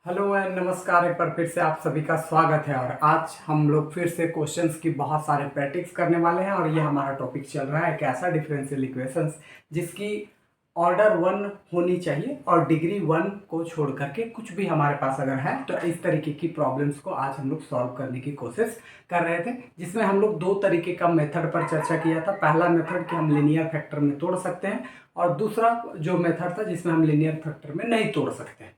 Hello and नमस्कार। एक बार फिर से आप सभी का स्वागत है और आज हम लोग फिर से क्वेश्चंस की बहुत सारे प्रैक्टिस करने वाले हैं और ये हमारा टॉपिक चल रहा है एक ऐसा डिफरेंशियल इक्वेशंस जिसकी ऑर्डर 1 होनी चाहिए और डिग्री 1 को छोड़ करके कुछ भी हमारे पास अगर है तो इस तरीके की प्रॉब्लम्स को आज हम लोग सॉल्व करने की कोशिश कर रहे थे, जिसमें हम लोग दो तरीके का मेथड पर चर्चा किया था। पहला मेथड कि हम लीनियर फैक्टर में तोड़ सकते हैं और दूसरा जो मेथड था जिसमें हम लीनियर फैक्टर में नहीं तोड़ सकते हैं।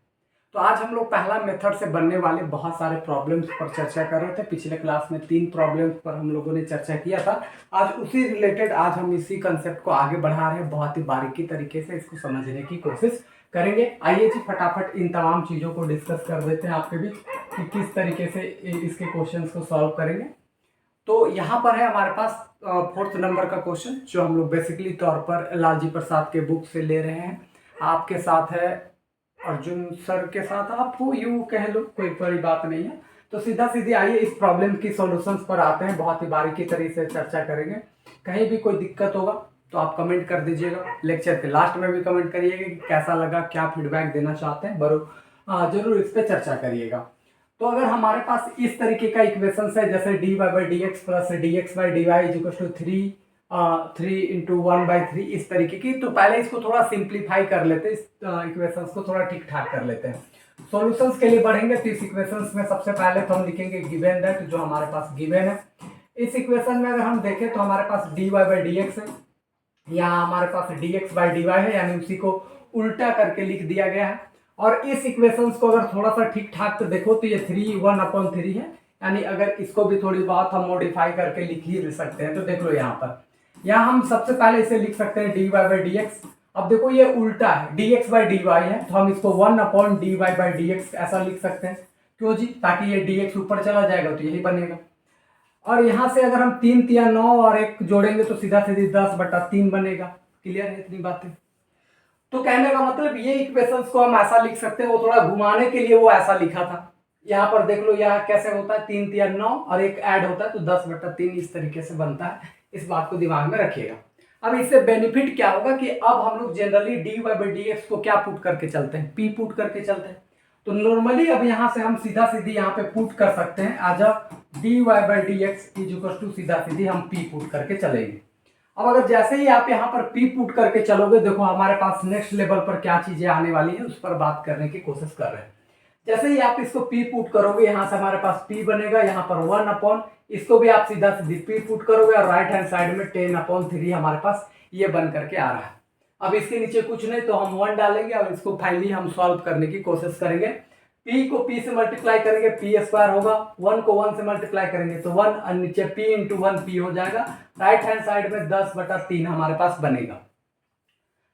तो आज हम लोग पहला मेथड से बनने वाले बहुत सारे प्रॉब्लम्स पर चर्चा कर रहे थे। पिछले क्लास में 3 प्रॉब्लम्स पर हम लोगों ने चर्चा किया था। आज उसी रिलेटेड आज हम इसी कंसेप्ट को आगे बढ़ा रहे हैं, बहुत ही बारीकी तरीके से इसको समझने की कोशिश करेंगे। आइए जी फटाफट इन तमाम चीज़ों को डिस्कस कर देते हैं आपके बीच कि किस तरीके से इसके क्वेश्चन को सॉल्व करेंगे। तो यहाँ पर है हमारे पास 4th नंबर का क्वेश्चन जो हम लोग बेसिकली तौर पर लालजी प्रसाद के बुक से ले रहे हैं। आपके साथ है अर्जुन सर के साथ, आप हो यू कह लो, कोई बड़ी बात नहीं है। तो सीधा सीधी आइए इस प्रॉब्लम की सॉल्यूशंस पर आते हैं। बहुत ही बारीकी तरीके से चर्चा करेंगे। कहीं भी कोई दिक्कत होगा तो आप कमेंट कर दीजिएगा। लेक्चर के लास्ट में भी कमेंट करिएगा कि कैसा लगा, क्या फीडबैक देना चाहते हैं, जरूर इस पर चर्चा करिएगा। तो अगर हमारे पास इस तरीके का इक्वेशन है जैसे dy by D X plus D X by D Y equal to 3 × 1/3 इस तरीके की, तो पहले इसको थोड़ा सिंप्लीफाई कर लेते हैं, इस इक्वेशंस को थोड़ा ठीक ठाक कर लेते हैं। सॉल्यूशंस के लिए बढ़ेंगे तो इस इक्वेशंस में सबसे पहले तो हम लिखेंगे गिवन दैट, जो हमारे पास गिवन है। इस इक्वेशन में अगर हम देखें तो हमारे पास dy बाई डी एक्स है, यहाँ हमारे पास dx बाई डी वाई है, यानी उसी को उल्टा करके लिख दिया गया है। और इस इक्वेशंस को अगर थोड़ा सा ठीक ठाक तो देखो तो ये 3 है, यानी अगर इसको भी थोड़ी बहुत हम मॉडिफाई करके लिख ही सकते हैं। तो देख लो यहाँ हम सबसे पहले इसे लिख सकते हैं dy बाई डी एक्स। अब देखो ये उल्टा है, dx बाई डी वाई है, तो हम इसको 1/dy बाई डी एक्स ऐसा लिख सकते हैं। क्यों जी? ताकि ये dx ऊपर चला जाएगा तो यही बनेगा। और यहाँ से अगर हम 3 × 9 और 1 जोड़ेंगे तो सीधा सीधी 10/3 बनेगा। क्लियर है इतनी बातें? तो कहने का मतलब ये इक्वेशंस को हम ऐसा लिख सकते हैं, वो थोड़ा घुमाने के लिए वो ऐसा लिखा था। यहाँ पर देख लो यहाँ कैसे होता है, 3 × 9 और 1 ऐड होता है तो 10/3 इस तरीके से बनता है। इस बात को दिमाग में रखिएगा। अब इससे बेनिफिट क्या होगा कि अब हम लोग generally dy by D x को क्या पुट करके चलते हैं, p पुट करके चलते हैं। तो नॉर्मली अब यहाँ से हम सीधा सीधी यहाँ पे पुट कर सकते हैं, आज dy by D X equal to सीधा सीधी हम p पुट करके चलेंगे। अब अगर जैसे ही आप यहाँ पर p पुट करके चलोगे, देखो हमारे पास नेक्स्ट लेवल पर क्या चीजें आने वाली है उस पर बात करने की कोशिश कर रहे हैं। जैसे ही आप इसको p पुट करोगे, यहाँ से हमारे पास p बनेगा, यहाँ पर 1/, इसको भी आप सीधा सीधी p पुट करोगे और राइट हैंड साइड में 10/3 हमारे पास ये बन करके आ रहा है। अब इसके नीचे कुछ नहीं तो हम 1 डालेंगे और इसको फाइनली हम सॉल्व करने की कोशिश करेंगे। p को p से मल्टीप्लाई करेंगे p² होगा, 1 को 1 से मल्टीप्लाई करेंगे तो 1 और नीचे p × 1 p हो जाएगा। राइट हैंड साइड में 10/3 हमारे पास बनेगा।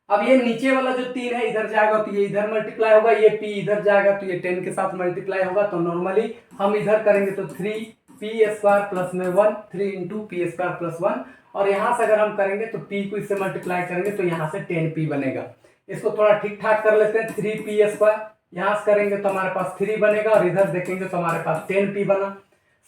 अब ये नीचे वाला जो 3 है इधर जाएगा तो ये इधर मल्टीप्लाई होगा, ये p इधर जाएगा तो ये 10 के साथ मल्टीप्लाई होगा। तो नॉर्मली हम इधर करेंगे तो 3p² प्लस में 1, 3 × p² प्लस 1, और यहाँ से अगर हम करेंगे तो p को इससे मल्टीप्लाई करेंगे तो यहाँ से 10p बनेगा। इसको थोड़ा ठीक ठाक कर लेते हैं। 3p², यहाँ से करेंगे तो हमारे पास 3 बनेगा और इधर देखेंगे तो हमारे पास 10p बना।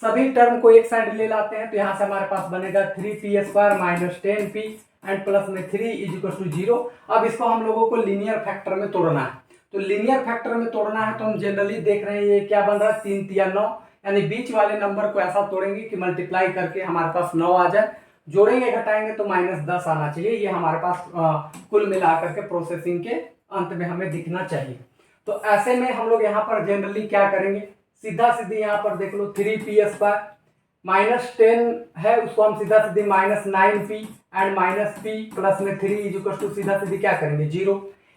सभी टर्म को एक साइड ले लाते हैं तो यहाँ से हमारे पास बनेगा 3p² minus 10p and plus में 3 इक्वल टू 0। अब इसको हम लोगों को लीनियर फैक्टर में तोड़ना है। तो लीनियर फैक्टर में तोड़ना है तो हम जनरली देख रहे हैं ये क्या बन रहा है, 3 × 9, यानी बीच वाले नंबर को ऐसा तोड़ेंगे कि मल्टीप्लाई करके हमारे पास 9 आ जाए, जोड़ेंगे घटाएंगे तो -10 आना चाहिए। ये हमारे पास कुल मिलाकर के प्रोसेसिंग के अंत में हमें दिखना चाहिए। तो ऐसे में हम लोग यहाँ पर जनरली क्या करेंगे, सीधा सीधी यहाँ पर देख लो 3p² -10 है, उसको हम सीधा सीधी -9p एंड -p प्लस में 3 इक्वल टू सीधा सीधी क्या करेंगे 0।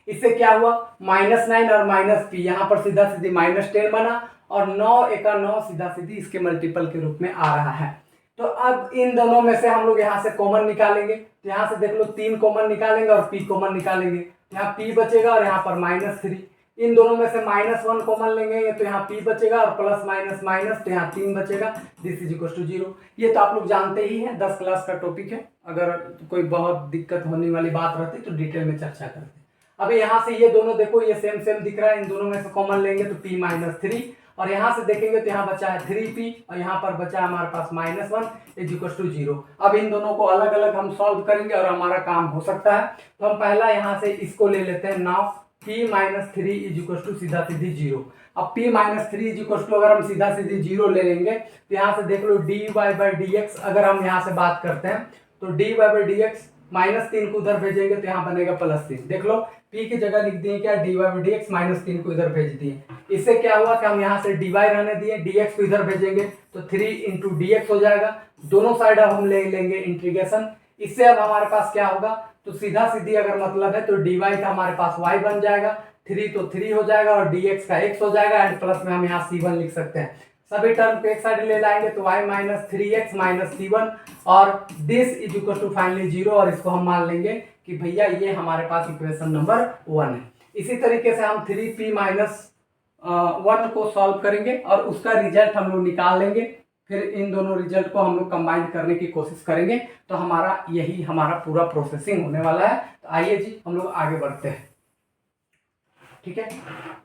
इससे क्या हुआ, -9 और -p, यहाँ पर सीधा सीधी -10 बना और 9 × 9 सीधा सीधी इसके मल्टीपल के रूप में आ रहा है। तो अब इन दोनों में से हम लोग यहाँ से कॉमन निकालेंगे। तो यहाँ से देख लो 3 कॉमन निकालेंगे और p कॉमन निकालेंगे, यहाँ p बचेगा और यहाँ पर -3। इन दोनों में से -1 कॉमन लेंगे तो यहाँ p बचेगा और प्लस माइनस माइनस तो यहाँ 3 बचेगा। This is equal to 0। ये तो आप लोग जानते ही हैं, 10 क्लास का टॉपिक है। अगर कोई बहुत दिक्कत होने वाली बात रहती तो डिटेल में चर्चा करते। अभी यहाँ से ये दोनों देखो ये सेम दिख रहा है, इन दोनों में से कॉमन लेंगे तो p -3 और यहाँ से देखेंगे तो यहाँ बचा है 3p और यहाँ पर बचा है हमारे पास -1 इज इक्वल टू 0। अब इन दोनों को अलग अलग हम सॉल्व करेंगे और हमारा काम हो सकता है। तो हम पहला यहाँ से इसको ले लेते हैं now p minus three is equal to सीधा सीधी जीरो। अब p minus three is equal to अगर हम सीधा सीधी जीरो ले लेंगे तो यहाँ से देख लो dy बाई डी एक्स, अगर हम यहाँ से बात करते हैं तो dy बाई डी एक्स -3 को उधर भेजेंगे तो यहाँ बनेगा +3। देख लो p की जगह लिख दिए क्या, dy बाई डी एक्स -3 को इधर भेज दिए। इससे क्या हुआ कि हम यहाँ से dy रहने दिए, dx को इधर भेजेंगे तो 3 इंटू dx हो जाएगा। दोनों साइड अब हम ले लेंगे इंटीग्रेशन। इससे अब हमारे पास क्या होगा, तो सीधा सीधी अगर मतलब है तो dy का हमारे पास y बन जाएगा, 3 तो 3 हो जाएगा और dx का x हो जाएगा, एंड प्लस में हम यहाँ c1 लिख सकते हैं। सभी टर्म को एक साइड ले लाएंगे तो y minus 3x minus c1 और this is equal to finally zero, और इसको हम मान लेंगे कि भैया ये हमारे पास इक्वेशन नंबर 1 है। इसी तरीके से हम 3p माइनस 1 को सॉल्व करेंगे और उसका रिजल्ट हम लोग निकाल लेंगे। फिर इन दोनों रिजल्ट को हम लोग कंबाइन करने की कोशिश करेंगे, तो हमारा यही हमारा पूरा प्रोसेसिंग होने वाला है। तो आइए जी हम लोग आगे बढ़ते हैं, ठीक है।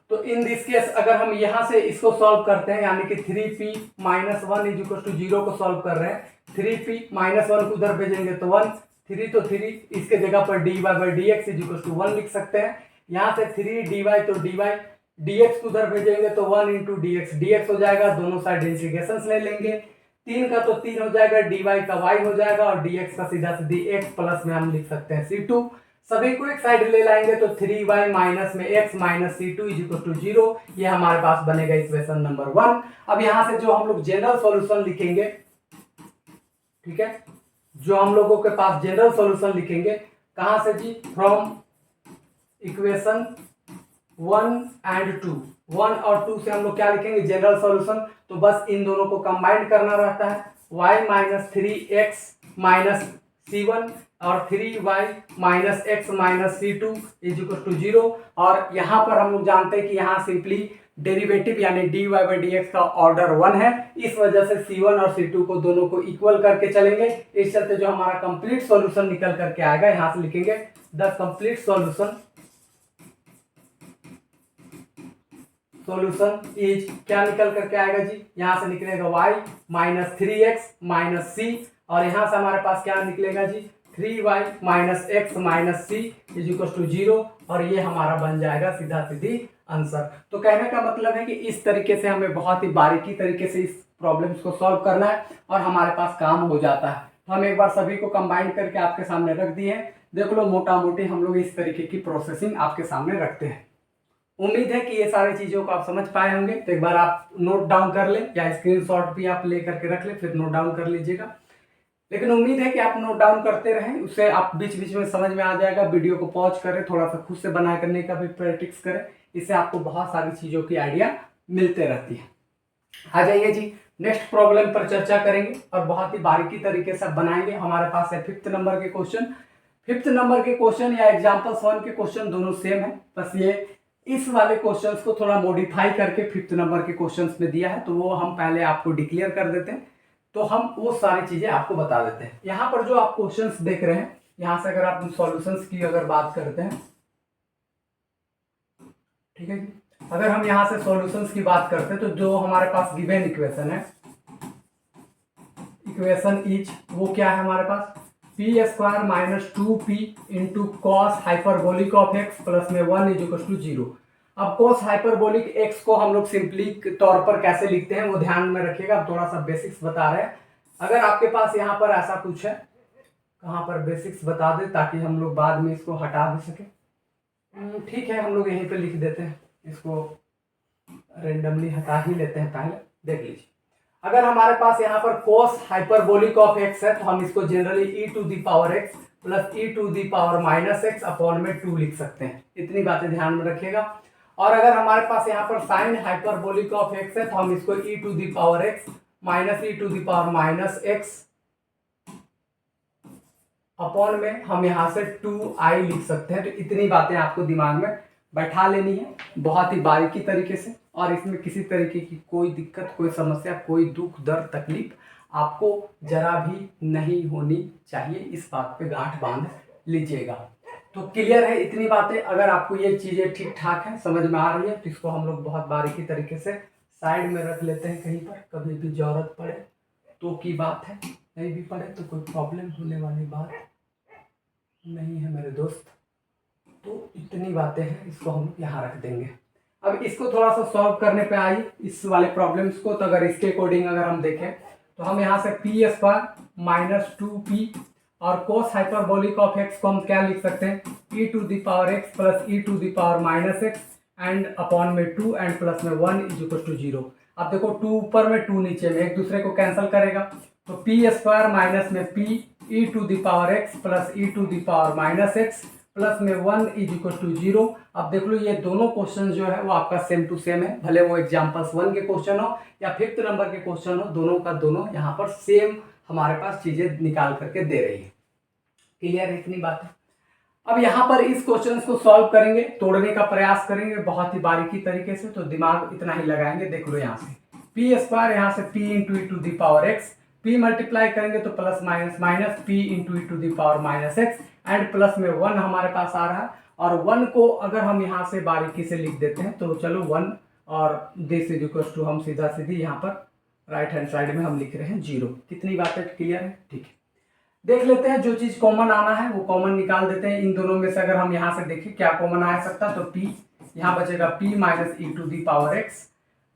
तो इन दिस केस अगर हम यहाँ से इसको सॉल्व करते हैं, यानी कि 3p minus 1 is equal to zero को सॉल्व कर रहे हैं, 3p माइनस 1 को उधर भेजेंगे तो 1, 3 तो 3, इसके जगह पर dy by D x is equal to 1 लिख सकते हैं। यहाँ से 3 dy तो dy, dx को उधर भेजेंगे तो 1 इंटू dx हो जाएगा, दोनों साइड इंटीग्रेशन ले लेंगे। 3 का तो 3 हो जाएगा, dy का y हो जाएगा और dx का सीधा सीधी x प्लस में हम लिख सकते हैं c2। सभी को एक साइड ले लाएंगे तो 3y माइनस में x minus c2 is equal to 0, ये हमारे पास बनेगा इक्वेशन नंबर 1। अब यहाँ से जो हम लोग जनरल सॉल्यूशन लिखेंगे, ठीक है, जो हम लोगों के पास जनरल सॉल्यूशन लिखेंगे कहाँ से जी, फ्रॉम इक्वेशन 1 एंड 2, 1 और 2 से हम लोग क्या लिखेंगे जनरल सॉल्यूशन। तो बस इन दोनों को कंबाइन करना रहता है, y minus 3x minus c1 और 3y minus x minus c2 is equal to 0। और यहाँ पर हम लोग जानते हैं कि यहाँ सिंपली डेरिवेटिव यानी dy बाई डी एक्स का ऑर्डर 1 है, इस वजह से c1 और c2 को दोनों को इक्वल करके चलेंगे। इस चलते जो हमारा कंप्लीट सॉल्यूशन निकल करके आएगा, यहाँ से लिखेंगे द कंप्लीट सॉल्यूशन इज क्या निकल करके आएगा जी, यहाँ से निकलेगा y minus 3x minus c, और यहाँ से हमारे पास क्या निकलेगा जी 3y minus x minus c is equal to 0, और ये हमारा बन जाएगा सीधा सीधी आंसर। तो कहने का मतलब है कि इस तरीके से हमें बहुत ही बारीकी तरीके से इस प्रॉब्लम्स को सॉल्व करना है और हमारे पास काम हो जाता है। तो हम एक बार सभी को कंबाइन करके आपके सामने रख दिए हैं। देख लो मोटा मोटी हम लोग इस तरीके की प्रोसेसिंग आपके सामने रखते हैं। उम्मीद है कि ये सारी चीज़ों को आप समझ पाए होंगे। तो एक बार आप नोट डाउन कर लें या स्क्रीनशॉट भी आप ले करके रख लें, फिर नोट डाउन कर लीजिएगा। लेकिन उम्मीद है कि आप नोट डाउन करते रहें, उससे आप बीच बीच में समझ में आ जाएगा। वीडियो को पॉज करें, थोड़ा सा खुद से बना करने का भी प्रैक्टिस करें, इससे आपको बहुत सारी चीज़ों की आइडिया मिलते रहती है। आ जाइए जी नेक्स्ट प्रॉब्लम पर चर्चा करेंगे और बहुत ही बारीकी तरीके से बनाएंगे। हमारे पास है 5th नंबर के क्वेश्चन। 5th नंबर के क्वेश्चन या एग्जाम्पल्स 1 के क्वेश्चन दोनों सेम है, बस ये इस वाले क्वेश्चंस को थोड़ा मॉडिफाई करके 5th नंबर के क्वेश्चंस में दिया है, तो वो हम पहले आपको डिक्लेयर कर देते हैं, तो हम वो सारी चीजें आपको बता देते हैं। यहाँ पर जो आप क्वेश्चंस देख रहे हैं, यहाँ से अगर आप सॉल्यूशंस की अगर बात करते हैं, ठीक है जी, अगर हम यहाँ से सॉल्यूशंस की बात करते हैं तो जो हमारे पास गिवन इक्वेशन है, इक्वेशन इज वो क्या है हमारे पास, P square minus 2p into cos hyperbolic of x plus में 1 इज इक्वल टू 0। अब कॉस हाइपरबोलिक x को हम लोग सिंपली तौर पर कैसे लिखते हैं वो ध्यान में रखिएगा। अब थोड़ा सा बेसिक्स बता रहे हैं। अगर आपके पास यहाँ पर ऐसा कुछ है, कहाँ पर बेसिक्स बता दे ताकि हम लोग बाद में इसको हटा भी सके। ठीक है, हम लोग यहीं पे लिख देते हैं, इसको रेंडमली हटा ही लेते हैं। पहले देख लीजिए, अगर हमारे पास यहाँ पर cos हाइपरबोलिक ऑफ x है तो हम इसको generally e to the power x plus e to the power minus x upon में 2 लिख सकते हैं। इतनी बातें ध्यान में रखिएगा। और अगर हमारे पास यहाँ पर साइन हाइपरबोलिक ऑफ x है तो हम इसको e to the power x minus e to the power minus x upon में हम यहाँ से 2i लिख सकते हैं। तो इतनी बातें आपको दिमाग में बैठा लेनी है बहुत ही बारीकी तरीके से, और इसमें किसी तरीके की कोई दिक्कत, कोई समस्या, कोई दुख दर्द तकलीफ आपको जरा भी नहीं होनी चाहिए। इस बात पे गांठ बांध लीजिएगा। तो क्लियर है इतनी बातें। अगर आपको ये चीज़ें ठीक ठाक है, समझ में आ रही है, तो इसको हम लोग बहुत बारीकी तरीके से साइड में रख लेते हैं। कहीं पर कभी भी जरूरत पड़े तो की बात है, नहीं भी पड़े तो कोई प्रॉब्लम होने वाली बात नहीं है मेरे दोस्त। तो इतनी बातें हैं, इसको हम यहाँ रख देंगे। अब इसको थोड़ा सा सॉल्व करने पे आई इस वाले प्रॉब्लम्स को, तो अगर इसके अकॉर्डिंग अगर हम देखें तो हम यहाँ से पी स्क्वायर माइनस 2p और कोस हाइपरबोलिक ऑफ एक्स को हम क्या लिख सकते हैं, e to the power x plus E to the power minus x and upon में 2 एंड प्लस में 1 इज इक्वल टू 0। अब देखो 2 ऊपर में 2 नीचे में, एक दूसरे को कैंसिल करेगा, तो पी स्क्वायर माइनस में P E to the power x plus E to the power minus x plus में 1 इज इक्वल टू 0। अब देख लो ये दोनों क्वेश्चन जो है वो आपका सेम टू सेम है, भले वो एग्जाम्पल्स 1 के क्वेश्चन हो या 5th नंबर के क्वेश्चन हो, दोनों का दोनों यहाँ पर सेम हमारे पास चीजें निकाल करके दे रही है। क्लियर है इतनी बात है। अब यहाँ पर इस क्वेश्चन को सॉल्व करेंगे, तोड़ने का प्रयास करेंगे बहुत ही बारीकी तरीके से, तो दिमाग इतना ही लगाएंगे। देख लो यहाँ से पी स्क्वायर, यहाँ से P into E to the power X, P multiply करेंगे तो plus minus minus P into E to the power minus x and plus में 1 हमारे पास आ रहा है, और 1 को अगर हम यहाँ से बारीकी से लिख देते हैं तो चलो 1 और दिस इज इक्वल टू, हम सीधा सीधी यहाँ पर राइट हैंड साइड में हम लिख रहे हैं 0। कितनी बातें क्लियर है, ठीक है। देख लेते हैं जो चीज कॉमन आना है वो कॉमन निकाल देते हैं। इन दोनों में से अगर हम यहाँ से देखें क्या कॉमन आ सकता, तो p यहाँ बचेगा p minus E to the power X.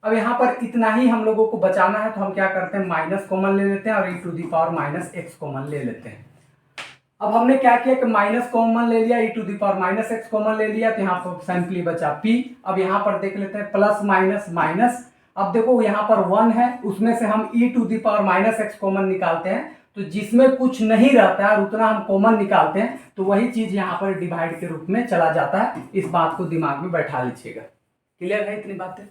अब यहाँ पर इतना ही हम लोगों को बचाना है, तो हम क्या करते हैं माइनस कॉमन ले लेते हैं और e to the power minus x common ले लेते हैं। अब हमने क्या किया कि माइनस कॉमन ले लिया, e to the power minus x common ले लिया, तो यहाँ पर सिंपली बचा p। अब यहाँ पर देख लेते हैं प्लस माइनस माइनस, अब देखो यहाँ पर 1 है, उसमें से हम e to the power minus x common निकालते हैं, तो जिसमें कुछ नहीं रहता है और उतना हम कॉमन निकालते हैं, तो वही चीज यहाँ पर डिवाइड के रूप में चला जाता है। इस बात को दिमाग में बैठा लीजिएगा। क्लियर है इतनी बातें।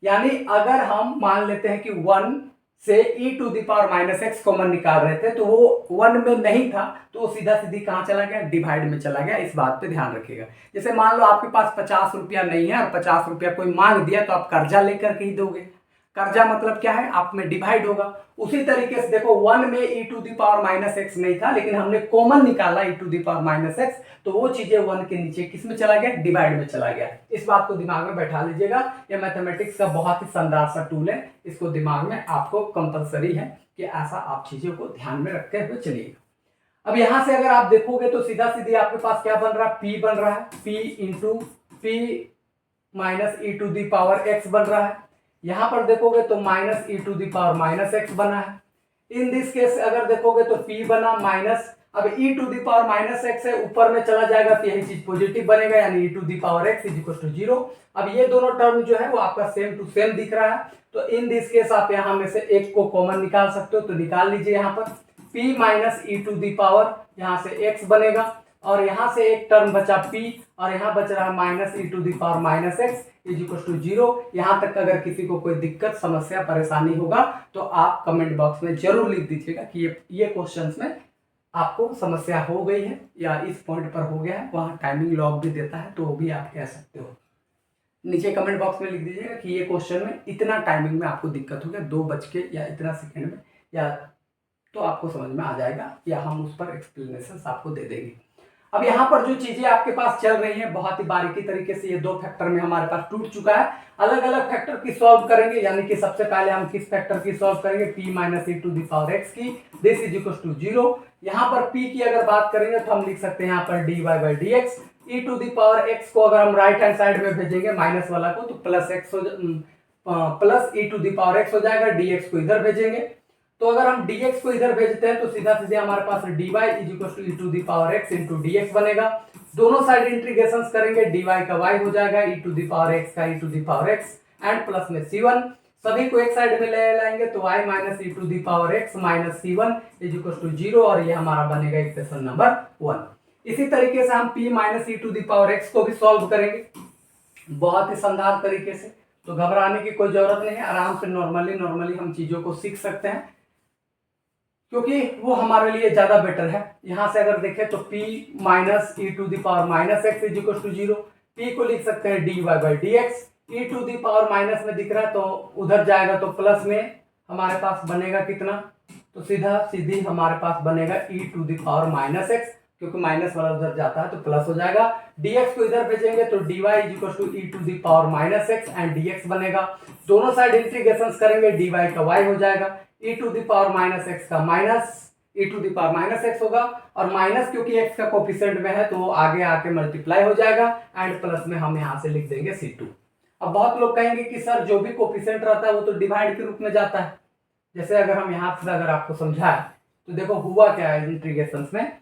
यानी अगर हम मान लेते हैं कि 1 से e to the power minus x common निकाल रहे थे, तो वो 1 में नहीं था, तो वो सीधा सीधी कहाँ चला गया, डिवाइड में चला गया। इस बात पे ध्यान रखिएगा। जैसे मान लो आपके पास 50 रुपया नहीं है और 50 रुपया कोई मांग दिया, तो आप कर्जा लेकर के ही दोगे। कर्जा मतलब क्या है, आप में डिवाइड होगा। उसी तरीके से देखो 1 में e to the power minus x नहीं था, लेकिन हमने कॉमन निकाला e to the power minus x, तो वो चीजें 1 के नीचे किस में चला गया, डिवाइड में चला गया। इस बात को दिमाग में बैठा लीजिएगा। ये मैथमेटिक्स का बहुत ही शानदार सा टूल है, इसको दिमाग में आपको कंपलसरी है कि ऐसा आप चीजों को ध्यान में रखते हुए चलिएगा। अब यहां से अगर आप देखोगे तो सीधा सीधी आपके पास क्या बन रहा है, पी बन रहा है, P into P minus E to the power X बन रहा है। यहां पर देखोगे तो minus E to the power minus X बना है। इन दिस केस अगर देखोगे तो p बना माइनस, अब e to the power minus X है, ऊपर में चला जाएगा तो यही चीज पॉजिटिव बनेगा, यानी e to the power x is equal to 0। अब ये दोनों टर्म जो है वो आपका सेम टू सेम दिख रहा है, तो इन दिस केस आप यहाँ में से एक को कॉमन निकाल सकते हो, तो निकाल लीजिए। यहाँ पर p minus E to the power यहाँ से x बनेगा, और यहाँ से एक टर्म बचा p, और यहाँ बच रहा है minus E to the power minus x is equal to 0। यहाँ तक अगर किसी को कोई दिक्कत समस्या परेशानी होगा तो आप कमेंट बॉक्स में जरूर लिख दीजिएगा कि ये क्वेश्चंस में आपको समस्या हो गई है या इस पॉइंट पर हो गया है। वहाँ टाइमिंग लॉग भी देता है, तो वो भी आप कह सकते हो। नीचे कमेंट बॉक्स में लिख दीजिएगा कि ये क्वेश्चन में इतना टाइमिंग में आपको दिक्कत हो गया, 2 बज के या इतना सेकेंड में, या तो आपको समझ में आ जाएगा, या हम उस पर एक्सप्लेनेशन आपको दे देंगे। अब यहाँ पर जो चीजें आपके पास चल रही हैं बहुत ही बारीकी तरीके से, ये 2 फैक्टर में हमारे पास टूट चुका है। अलग अलग फैक्टर की सॉल्व करेंगे, यानी कि सबसे पहले हम किस फैक्टर की सॉल्व करेंगे, p minus E to the power X की, दिस इज इक्वल टू 0। यहाँ पर p की अगर बात करेंगे तो हम लिख सकते हैं यहाँ पर dy by D x. E to the power x को अगर हम राइट हैंड साइड में भेजेंगे माइनस वाला को, तो plus x plus E to the power x हो जाएगा, dx को इधर भेजेंगे। तो अगर हम dx को इधर भेजते हैं तो सीधा सीधे हमारे पास dy is equal to e to the power x into dx बनेगा। दोनों साइड इंटीग्रेशन करेंगे, dy का y हो जाएगा, e to the power x का e to the power x and plus में c1, सभी को एक साइड में ले लाएंगे तो y minus E to the power x minus c1 is equal to 0, और ये हमारा बनेगा इक्वेशन नंबर 1। इसी तरीके से हम p minus E to the power x को भी सॉल्व करेंगे बहुत ही शानदार तरीके से, तो घबराने की कोई जरूरत नहीं है। आराम से नॉर्मली हम चीजों को सीख सकते हैं, क्योंकि वो हमारे लिए ज्यादा बेटर है। यहां से अगर देखें तो p minus E to the power minus x is equal to 0, p को लिख सकते हैं dy by D x, E to the power minus में दिख रहा है तो उधर जाएगा तो प्लस में हमारे पास बनेगा कितना, तो सीधा सीधी हमारे पास बनेगा e to the power minus x, क्योंकि माइनस वाला उधर जाता है तो प्लस हो जाएगा। dx को इधर भेजेंगे तो dy is equal to e to the power minus x and dx बनेगा। दोनों साइड इंटीग्रेशन करेंगे, dy का y हो जाएगा, e to the power minus x का minus E to the power minus x होगा, और माइनस क्योंकि एक्स का कोफिशिएंट में है तो वो आगे आके मल्टीप्लाई हो जाएगा, एंड प्लस में हम यहाँ से लिख देंगे C2। अब बहुत लोग कहेंगे कि सर जो भी कोफिशिएंट रहता है वो तो डिवाइड के रूप में जाता है। जैसे अगर हम यहाँ से अगर आपको समझाए तो देखो हुआ क्या है इंटीग्रेशन में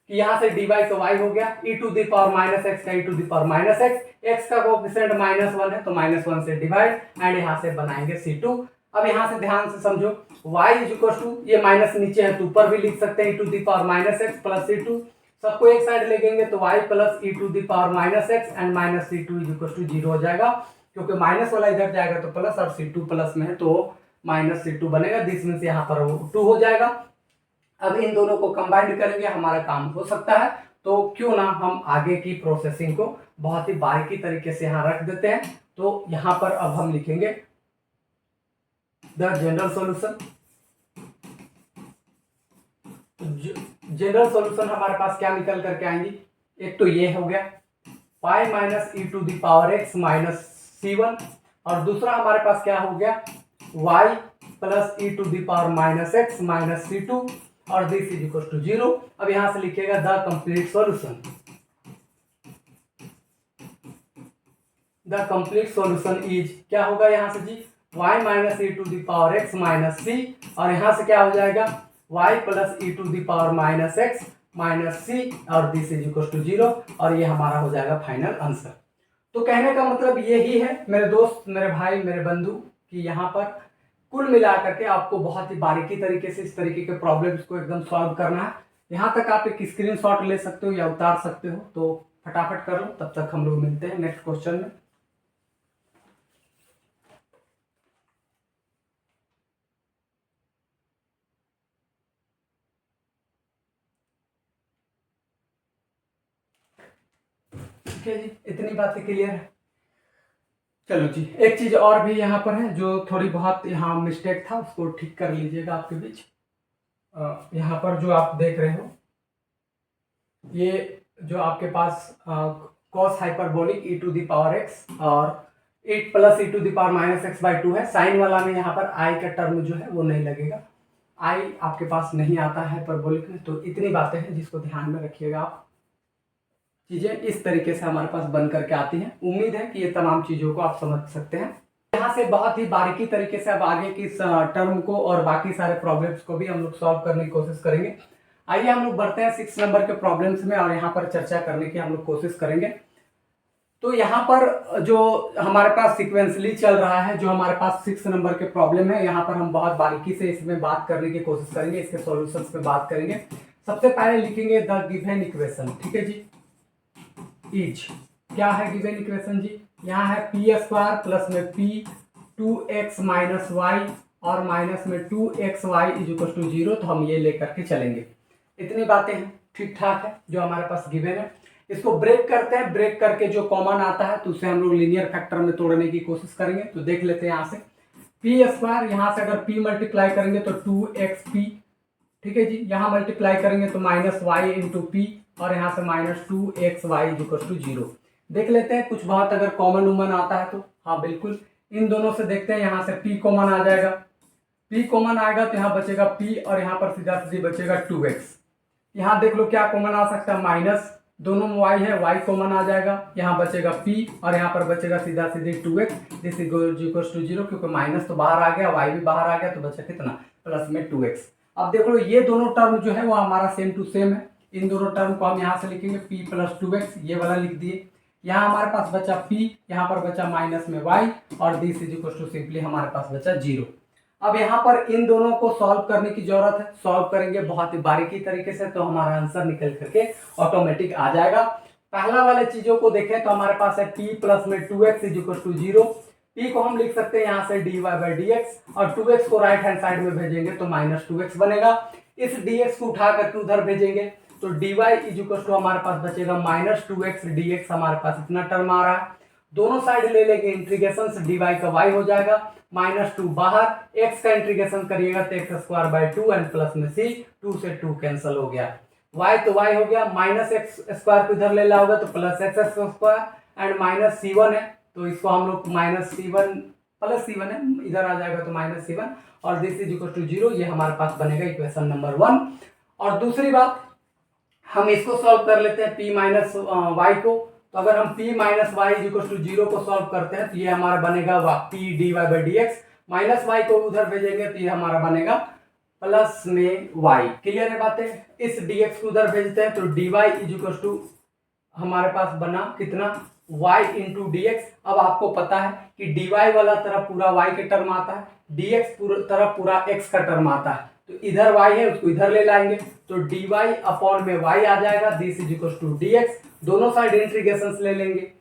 कि यहाँ से dy तो y हो गया, e to the power minus x का e to the power minus x का कोफिशिएंट -1 है तो -1 से डिवाइड, एंड यहाँ से बनाएंगे C2। अब यहाँ से ध्यान से समझो, y इज इक्वल टू, ये माइनस नीचे है तो ऊपर भी लिख सकते हैं, e to the power minus x plus C2, सबको एक साइड लेंगे तो y plus E to the power minus x and minus C2 is equal to 0 हो जाएगा, क्योंकि माइनस वाला इधर जाएगा तो प्लस, और C2 प्लस में है तो माइनस C2 बनेगा, दिस मींस यहाँ पर 2 हो जाएगा। अब इन दोनों को कंबाइंड करेंगे, हमारा काम हो सकता है, तो क्यों ना हम आगे की प्रोसेसिंग को बहुत ही बारीकी तरीके से यहाँ रख देते हैं। तो यहाँ पर अब हम लिखेंगे the general solution. General solution हमारे पास क्या निकल करके आएंगी, एक तो ये हो गया pi minus E to the power x minus C1, और दूसरा हमारे पास क्या हो गया y plus E to the power minus x minus C2, और दिस इज इक्वल टू 0। अब यहां से लिखिएगा the complete solution. The complete solution is क्या होगा यहाँ से जी, y minus E to the power x minus C, और यहाँ से क्या हो जाएगा y plus E to the power minus x minus C, और दिस इज इक्वल टू 0, और ये हमारा हो जाएगा फाइनल आंसर। तो कहने का मतलब यही है मेरे दोस्त, मेरे भाई, मेरे बंधु, कि यहाँ पर कुल मिलाकर के आपको बहुत ही बारीकी तरीके से इस तरीके के प्रॉब्लम्स को एकदम सॉल्व करना है। यहाँ तक आप एक स्क्रीनशॉट ले सकते हो या उतार सकते हो, तो फटाफट कर लो, तब तक हम लोग मिलते हैं नेक्स्ट क्वेश्चन में। ठीक है जी, इतनी बातें क्लियर है। चलो जी, एक चीज और भी यहाँ पर है जो थोड़ी बहुत यहाँ मिस्टेक था, उसको ठीक कर लीजिएगा आपके बीच। यहाँ पर जो आप देख रहे हो, ये जो आपके पास cos hyperbolic e to the power x और 8 plus E to the power minus x by 2 है, साइन वाला में यहाँ पर आई का टर्म जो है वो नहीं लगेगा, आई आपके पास नहीं आता है हाइपरबोलिक में। तो इतनी बातें हैं जिसको ध्यान में रखिएगा आप। चीजें इस तरीके से हमारे पास बन करके आती हैं। उम्मीद है कि ये तमाम चीजों को आप समझ सकते हैं। यहाँ से बहुत ही बारीकी तरीके से अब आगे की टर्म को और बाकी सारे प्रॉब्लम्स को भी हम लोग सॉल्व करने की कोशिश करेंगे। आइए हम लोग बढ़ते हैं 6 नंबर के प्रॉब्लम्स में, और यहाँ पर चर्चा करने की हम लोग कोशिश करेंगे। तो यहाँ पर जो हमारे पास सिक्वेंसली चल रहा है, जो हमारे पास 6 नंबर के प्रॉब्लम है, यहाँ पर हम बहुत बारीकी से इसमें बात करने की कोशिश करेंगे, इसके सॉल्यूशंस पे बात करेंगे। सबसे पहले लिखेंगे द गिवन इक्वेशन। ठीक है जी, इज क्या है गिवन इक्वेशन जी, यहाँ है पी स्क्वायर प्लस में p 2x माइनस वाई और माइनस में 2xy इज इक्वल टू 0। तो हम ये लेकर के चलेंगे। इतनी बातें हैं, ठीक ठाक है जो हमारे पास गिवन है। इसको ब्रेक करते हैं, ब्रेक करके जो कॉमन आता है तो उसे हम लोग लीनियर फैक्टर में तोड़ने की कोशिश करेंगे। तो देख लेते हैं यहाँ से पी स्क्वायर, यहाँ से अगर p मल्टीप्लाई करेंगे तो 2xp, ठीक है जी, यहाँ मल्टीप्लाई करेंगे तो माइनस वाई इंटू पी, और यहाँ से minus 2xy is equal to 0। देख लेते हैं कुछ बहुत अगर कॉमन उमन आता है तो, हाँ बिल्कुल, इन दोनों से देखते हैं। यहाँ से p कॉमन आ जाएगा, p कॉमन आएगा तो यहाँ बचेगा p, और यहाँ पर सीधा सीधी बचेगा 2x। यहाँ देख लो क्या कॉमन आ सकता है, माइनस, दोनों में y है, y कॉमन आ जाएगा, यहाँ बचेगा p, और यहाँ पर बचेगा सीधा सीधी 2x, this is equal to 0, क्योंकि माइनस तो बाहर आ गया, y भी बाहर आ गया, तो बचा कितना, प्लस में 2x। अब देख लो ये दोनों टर्म जो है वो हमारा सेम टू सेम है। इन दोनों टर्म को हम यहाँ से लिखेंगे p प्लस 2x, ये वाला लिख दिए। यहाँ हमारे पास बचा p, यहाँ पर बचा माइनस में y, और this is equal to simply हमारे पास बचा 0। अब यहाँ पर इन दोनों को सॉल्व करने की जरूरत है, सॉल्व करेंगे बहुत ही बारीकी तरीके से, तो हमारा आंसर निकल करके ऑटोमेटिक आ जाएगा। पहला वाले चीजों को देखें तो हमारे पास है p प्लस में 2x is equal to 0। p को हम लिख सकते हैं यहाँ से dy बाई dx, और 2x को राइट हैंड साइड में भेजेंगे तो माइनस 2x बनेगा। इस dx को उठा करके उधर भेजेंगे तो dy इज इक्वल टू हमारे पास बचेगा माइनस 2x dx, हमारे पास इतना टर्म आ रहा है। दोनों साइड ले लेंगे इंटीग्रेशन से, dy का y हो जाएगा, माइनस 2 बाहर, x का इंटीग्रेशन करिएगा तो x square by 2 and plus में c, 2 से 2 कैंसिल हो गया, y तो y हो गया, माइनस एक्स स्क्वायर को इधर ले ला होगा तो plus x square and minus c1 है, तो इसको हम लोग माइनस c1 प्लस c1 है, इधर आ जाएगा तो माइनस c1, और दिस इज इक्वल टू 0। ये हमारे पास बनेगा इक्वेशन नंबर 1। और दूसरी बात, हम इसको सॉल्व कर लेते हैं p माइनस वाई को। तो अगर हम p minus y equal to 0 को सॉल्व करते हैं तो ये हमारा बनेगा p dy by D x, minus y को उधर भेजेंगे तो ये हमारा बनेगा प्लस में y। क्लियर है बातें? इस dx को उधर भेजते हैं तो dy इक्वल टू हमारे पास बना कितना y इंटू डी एक्स। अब आपको पता है कि dy वाला तरफ पूरा y के टर्म आता है, dx तरफ पूरा x का टर्म आता है, तो इधर y है उसको इधर ले लाएंगे तो dy अपॉन में y आ जाएगा, this is equal to dx। दोनों साइड इंटीग्रेशन ले लेंगे,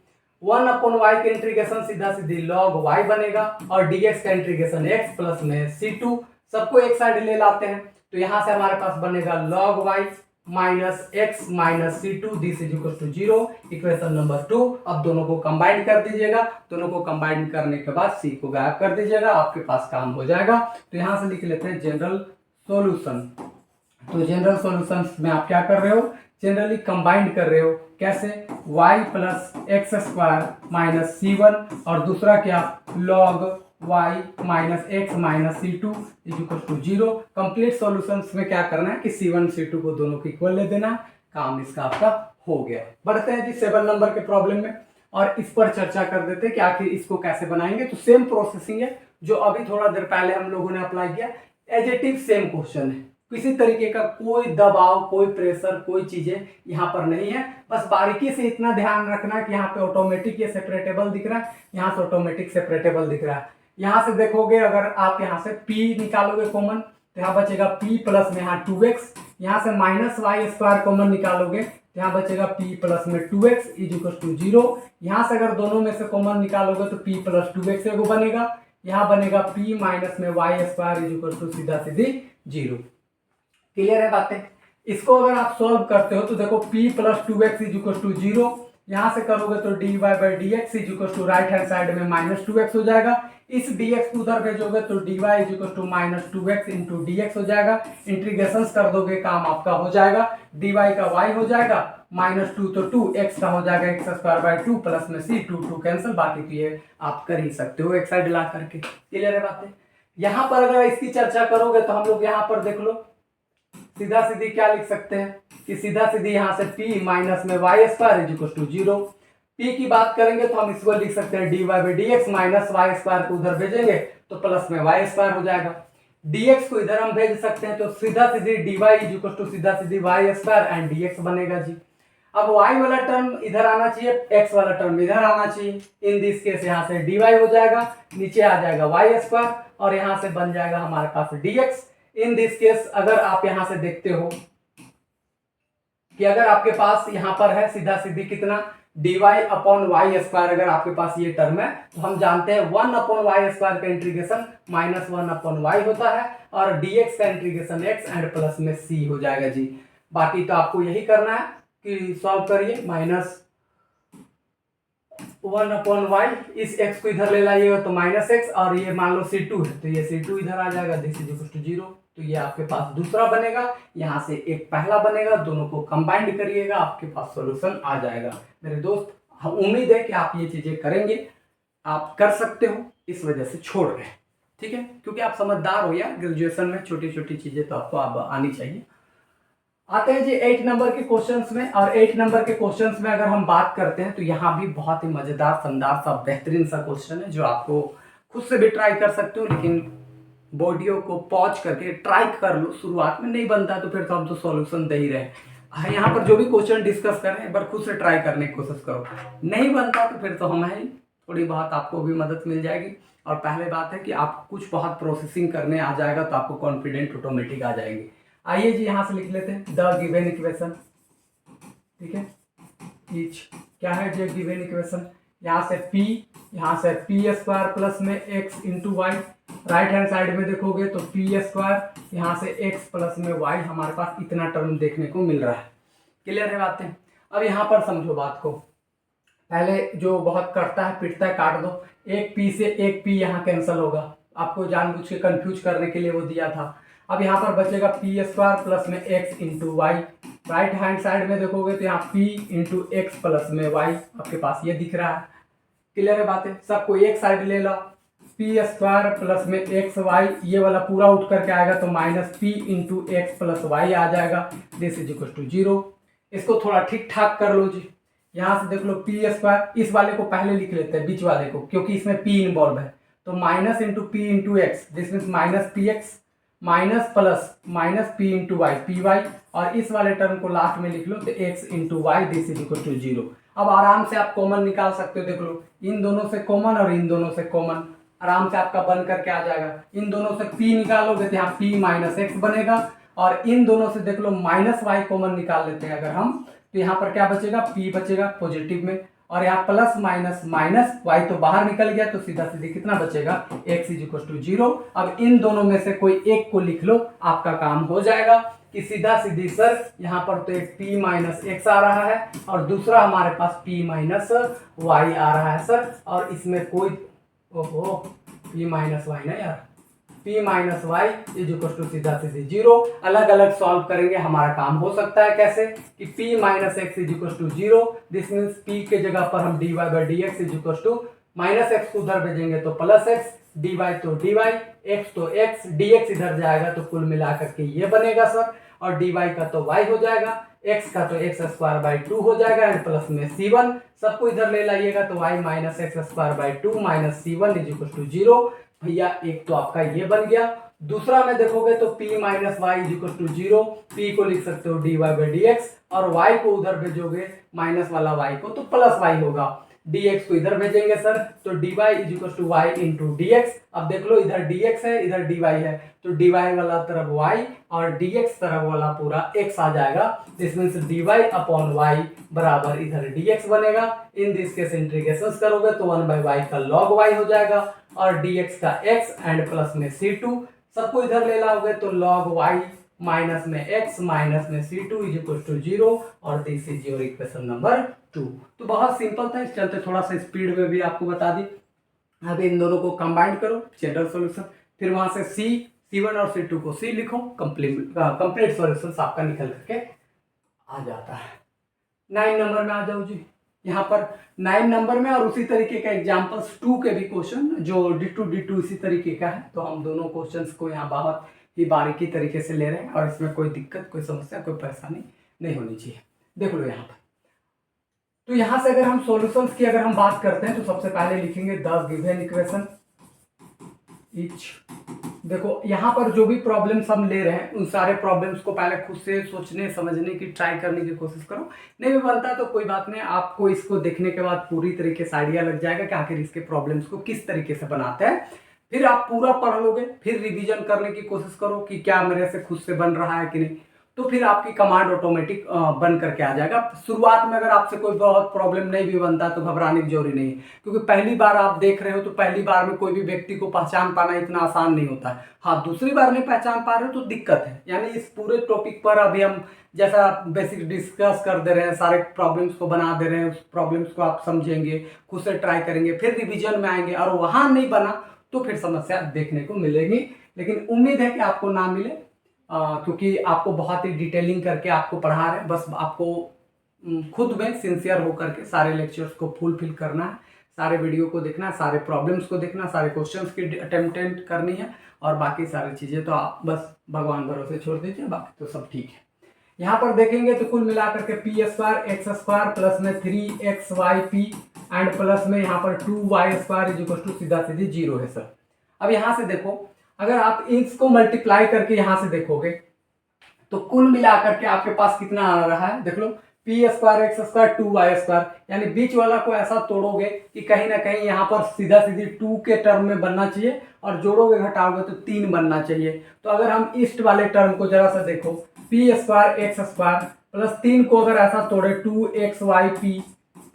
1 अपॉन y के इंटीग्रेशन सीधा सीधी log y बनेगा और dx का इंटीग्रेशन x प्लस में c2, सबको एक साइड ले लाते हैं तो यहां से हमारे पास बनेगा log y minus x minus c two, this is equal to 0, equation number 2। अब दोनों को कंबाइन कर दीजिएगा, दोनों को कंबाइन करने के बाद सी को गायब कर दीजिएगा, आपके पास काम हो जाएगा। तो यहां से लिख लेते हैं जनरल सॉल्यूशन। तो जनरल सॉल्यूशन में आप क्या कर रहे हो, जनरली कंबाइंड कर रहे हो, कैसे, y plus x square minus c one और दूसरा क्या log y minus x minus c two is equal to 0। Complete solutions में क्या करना है कि c1 c2 को दोनों को इक्वल ले देना, काम इसका आपका हो गया। बढ़ते हैं जी 7 नंबर के प्रॉब्लम में और इस पर चर्चा कर देते हैं कि आखिर इसको कैसे बनाएंगे। तो सेम प्रोसेसिंग है जो अभी थोड़ा देर पहले हम लोगों ने अप्लाई किया, एजेटिव सेम क्वेश्चन है, किसी तरीके का कोई दबाव, कोई प्रेशर, कोई चीजें यहाँ पर नहीं है। बस बारीकी से इतना ध्यान रखना है कि यहाँ पे ऑटोमेटिक ये सेपरेटेबल दिख रहा है, यहाँ से ऑटोमेटिक सेपरेटेबल दिख रहा है। यहाँ से देखोगे अगर आप यहाँ से p निकालोगे कॉमन तो यहाँ बचेगा p प्लस में यहाँ 2x, यहाँ से माइनस वाई स्क्वायर कॉमन निकालोगे तो यहाँ बचेगा p प्लस में 2x इज इक्वल टू 0। यहाँ से अगर दोनों में से कॉमन निकालोगे तो p प्लस 2x एगो बनेगा, यहाँ बनेगा p माइनस में y square is equal to सीधा सीधी 0। क्लियर है बातें? इसको अगर आप सॉल्व करते हो तो देखो p plus 2x is equal to 0, यहाँ से करोगे तो dy by D x is equal to right hand side में माइनस 2x हो जाएगा, इस dx को उधर भेजोगे तो dy is equal to minus 2x into dx हो जाएगा, इंटीग्रेशन कर दोगे काम आपका हो जाएगा, dy का y हो जाएगा माइनस 2 तो 2, x का हो जाएगा एक्स स्क्वायर बाई 2 प्लस में c 2 कैंसिल, बाकी तो ये आप कर ही सकते हो एक साइड ला करके। क्लियर है बातें? यहाँ पर अगर इसकी चर्चा करोगे तो हम लोग यहाँ पर देख लो सीधा सीधी क्या लिख सकते हैं कि सीधा सीधी यहाँ से p माइनस में y square is equal to 0। p की बात करेंगे तो हम इसको लिख सकते हैं dy by D x minus y square को उधर भेजेंगे तो प्लस में वाई स्क्वायर हो जाएगा, dx को इधर हम भेज सकते हैं तो सीधा सीधी dy इज इक्वल टू सीधा सीधी वाई स्क्वायर एंड dx बनेगा जी। अब y वाला टर्म इधर आना चाहिए, x वाला टर्म इधर आना चाहिए, इन दिस केस यहाँ से dy हो जाएगा, नीचे आ जाएगा वाई स्क्वायर और यहाँ से बन जाएगा हमारे पास dx। इन दिस केस अगर आप यहां से देखते हो कि अगर आपके पास यहां पर है सीधा सीधी कितना dy अपॉन वाई स्क्वायर, अगर आपके पास ये टर्म है तो हम जानते हैं 1 अपॉन वाई स्क्वायर का इंटीग्रेशन माइनस 1 अपॉन वाई होता है और dx का इंटीग्रेशन x एंड प्लस में c हो जाएगा जी। बाकी तो आपको यही करना है कि सॉल्व करिए, माइनस 1 अपॉन वाई, इस x को इधर ले लाइएगा तो माइनस एक्स और ये मान लो c2 है तो ये c2 इधर आ जाएगा, दिस इज इक्वल टू 0। तो ये आपके पास दूसरा बनेगा, यहाँ से एक पहला बनेगा, दोनों को कंबाइंड करिएगा, आपके पास सॉल्यूशन आ जाएगा। मेरे दोस्त, हम उम्मीद है कि आप ये चीजें करेंगे, आप कर सकते हो, इस वजह से छोड़ रहे हैं, ठीक है, क्योंकि आप समझदार हो यार, ग्रेजुएशन में छोटी छोटी चीजें तो आपको अब आनी चाहिए। आते हैं जी 8 नंबर के क्वेश्चंस में, और 8 नंबर के क्वेश्चंस में अगर हम बात करते हैं तो यहाँ भी बहुत ही मजेदार, शानदार सा, बेहतरीन सा क्वेश्चन है जो आपको खुद से भी ट्राई कर सकते हो, लेकिन वीडियो को पॉज करके ट्राई कर लो। शुरुआत में नहीं बनता तो फिर तो हम तो सॉल्यूशन दे ही रहे। यहाँ पर जो भी क्वेश्चन डिस्कस कर रहे हैं एक बार खुद से ट्राई करने की कोशिश करो, नहीं बनता तो फिर तो हम हैं, थोड़ी बहुत आपको भी मदद मिल जाएगी। और पहले बात है कि आप कुछ बहुत प्रोसेसिंग करने आ जाएगा तो आपको कॉन्फिडेंट ऑटोमेटिक आ जाएंगे। आइए जी यहाँ से लिख लेते हैं द गिवन इक्वेशन, ठीक है, ईच क्या है जो गिवन इक्वेशन, यहाँ से p, यहाँ से पी स्क्वायर प्लस में x into y, right hand side में देखोगे तो पी स्क्वायर, यहाँ से x प्लस में y, हमारे पास इतना टर्म देखने को मिल रहा है। क्लियर है बातें? अब यहाँ पर समझो बात को, पहले जो बहुत कटता है पिटता है काट दो, एक p से एक p यहाँ कैंसिल होगा, आपको जानबूझ के कंफ्यूज करने के लिए वो दिया था। अब यहाँ पर बचेगा पी स्क्वायर प्लस में x into y, right hand side में देखोगे तो यहाँ p इंटू एक्स प्लस में y, आपके पास ये दिख रहा है। क्लियर है बातें? सबको एक साइड ले लो, पी स्क्वायर प्लस में एक्स वाई, ये वाला पूरा उठ करके आएगा तो minus P into x plus y आ जाएगा, दिस इज इक्वल टू 0। इसको थोड़ा ठीक ठाक कर लो जी। यहाँ से देख लो पी स्क्वायर, इस वाले को पहले लिख लेते हैं बीच वाले को, क्योंकि इसमें पी इन्वॉल्व है, तो minus into p into x, this means minus p x minus plus minus P into y p y, और इस वाले टर्म को लास्ट में लिख लो तो x into y, this is equal to 0। अब आराम से आप कॉमन निकाल सकते हो, देख लो इन दोनों से कॉमन और इन दोनों से कॉमन, आराम से आपका बन करके आ जाएगा। इन दोनों से p निकालोगे तो यहाँ p माइनस एक्स बनेगा, और इन दोनों से देख लो माइनस वाई कॉमन निकाल लेते हैं अगर हम, तो यहाँ पर क्या बचेगा, p बचेगा पॉजिटिव में, और यहाँ प्लस माइनस माइनस वाई तो बाहर निकल गया, तो सीधा सीधे कितना बचेगा, x इज इक्वल टू 0। अब इन दोनों में से कोई एक को लिख लो, आपका काम हो जाएगा कि सीधा सीधी सर यहाँ पर तो एक p माइनस एक्स आ रहा है और दूसरा हमारे पास p माइनस वाई आ रहा है सर, और इसमें कोई ओहो p माइनस वाई ना यार, p minus y is equal to सीधा सीधी 0। अलग अलग सॉल्व करेंगे, हमारा काम हो सकता है कैसे कि p minus x is equal to 0, this means p के जगह पर हम dy by D x is equal to minus x को उधर भेजेंगे तो प्लस एक्स, dy तो dy, x तो x, dx इधर जाएगा तो कुल मिलाकर के ये बनेगा सर, और dy का तो y हो जाएगा, x का तो एक्स स्क्वायर बाई 2 हो जाएगा, एंड प्लस में c1 सबको इधर ले लाइएगा तो y minus x square by 2 minus c1 is equal to 0। भैया एक तो आपका ये बन गया। दूसरा में देखोगे तो p minus y is equal to 0, p को लिख सकते हो dy बाई डी एक्स, और y को उधर भेजोगे माइनस वाला y को तो प्लस y होगा, dx को इधर भेजेंगे सर तो dy is equal to y into d x. अब देख लो इधर dx है इधर dy है, तो dy वाला तरफ y और dx तरफ वाला पूरा x आ जाएगा, this means dy upon y बराबर इधर dx बनेगा। इन दिस केस इंटीग्रेशन करोगे तो 1 बाई वाई का log y हो जाएगा, और dx का x एंड प्लस में c2 सबको इधर ले लाओगे तो log y माइनस में x माइनस में c2 इज इक्वल टू 0, और this is your equation number 2। तो बहुत सिंपल था, इस चलते थोड़ा सा स्पीड में भी आपको बता दी। अब इन दोनों को कंबाइन करो जनरल सॉल्यूशन, फिर वहां से c1 और c2 को c लिखो, कंप्लीट सॉल्यूशन आपका निकल करके आ जाता है। 9 नंबर में आ जाओ जी। यहाँ पर 9 नंबर में और उसी तरीके का एग्जाम्पल्स 2 के भी क्वेश्चन जो D2 इसी तरीके का है, तो हम दोनों क्वेश्चंस को यहाँ बहुत ही बारीकी तरीके से ले रहे हैं, और इसमें कोई दिक्कत कोई समस्या कोई परेशानी नहीं होनी चाहिए। देख लो यहाँ पर, तो यहाँ से अगर हम सॉल्यूशंस की अगर हम बात करते हैं तो सबसे पहले लिखेंगे द गिवन इक्वेशन इच। देखो यहाँ पर जो भी प्रॉब्लम्स हम ले रहे हैं उन सारे प्रॉब्लम्स को पहले खुद से सोचने समझने की ट्राई करने की कोशिश करो, नहीं भी बनता तो कोई बात नहीं, आपको इसको देखने के बाद पूरी तरीके से आइडिया लग जाएगा कि आखिर इसके प्रॉब्लम्स को किस तरीके से बनाते हैं। फिर आप पूरा पढ़ लोगे, फिर रिवीजन करने की कोशिश करो कि क्या मेरे से खुद से बन रहा है कि नहीं, तो फिर आपकी कमांड ऑटोमेटिक बन करके आ जाएगा। शुरुआत में अगर आपसे कोई बहुत प्रॉब्लम नहीं भी बनता तो घबराने की जरूरी नहीं है, क्योंकि पहली बार आप देख रहे हो तो पहली बार में कोई भी व्यक्ति को पहचान पाना इतना आसान नहीं होता है। हाँ, दूसरी बार नहीं पहचान पा रहे हो तो दिक्कत है। यानी इस पूरे टॉपिक पर अभी हम जैसा बेसिक डिस्कस कर दे रहे हैं, सारे प्रॉब्लम्स को बना दे रहे हैं, उस प्रॉब्लम्स को आप समझेंगे, खुद से ट्राई करेंगे, फिर रिविजन में आएंगे, और वहां नहीं बना तो फिर समस्या देखने को मिलेगी। लेकिन उम्मीद है कि आपको ना मिले, क्योंकि आपको बहुत ही डिटेलिंग करके आपको पढ़ा रहे हैं। बस आपको खुद में सिंसियर होकर के सारे लेक्चर्स को फुलफिल करना है, सारे वीडियो को देखना है, सारे प्रॉब्लम्स को देखना, सारे क्वेश्चंस की अटेम्प्ट करनी है, और बाकी सारी चीज़ें तो आप बस भगवान भरोसे छोड़ दीजिए, बाकी तो सब ठीक है। यहाँ पर देखेंगे तो कुल मिलाकर के P square x square plus में 3xyp एंड प्लस में यहाँ पर 2y square is equal to सीधा सीधी 0 है सर। अब यहाँ से देखो, अगर आप इसको मल्टीप्लाई करके यहाँ से देखोगे तो कुल मिलाकर के आपके पास कितना आ रहा है, देख लो p square x square 2y स्क्वायर, यानी बीच वाला को ऐसा तोड़ोगे कि कहीं ना कहीं यहाँ पर सीधा सीधी 2 के टर्म में बनना चाहिए, और जोड़ोगे घटाओगे तो 3 बनना चाहिए। तो अगर हम ईस्ट वाले टर्म को जरा सा देखो, P square x square plus 3 को अगर ऐसा तोड़े 2xyp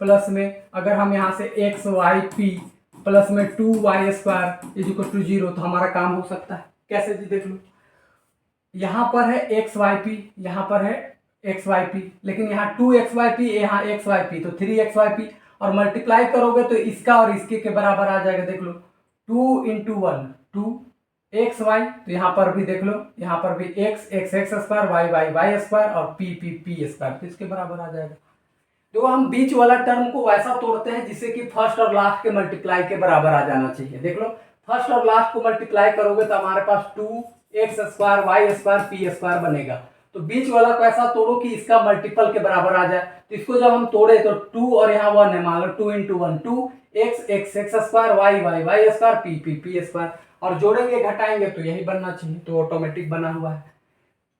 प्लस में अगर हम यहाँ से xyp प्लस में 2y square is equal to 0, तो हमारा काम हो सकता है। कैसे जी, देख लो यहाँ पर है xyp, यहाँ पर है xyp, लेकिन यहाँ 2xyp यहाँ xyp, तो 3xyp, और मल्टीप्लाई करोगे तो इसका और इसके के बराबर आ जाएगा। देख लो 2 इंटू 1 2xy, तो यहाँ पर भी देख लो, यहाँ पर भी x स्क्वायर y स्क्वायर और p स्क्वायर, तो इसके बराबर आ जाएगा। तो हम बीच वाला टर्म को वैसा तोड़ते हैं जिससे कि फर्स्ट और लास्ट के मल्टीप्लाई के बराबर आ जाना चाहिए। देख लो फर्स्ट और लास्ट को मल्टीप्लाई करोगे तो हमारे पास 2x² y² p² बनेगा। तो बीच वाला को ऐसा तोड़ो कि इसका मल्टीपल के बराबर आ जाए। तो इसको जब हम तोड़े तो 2 और यहाँ 1 है, मान लो 2 × 1 2 x² y² p² और जोड़ेंगे घटाएंगे तो यही बनना चाहिए, तो ऑटोमेटिक बना हुआ है।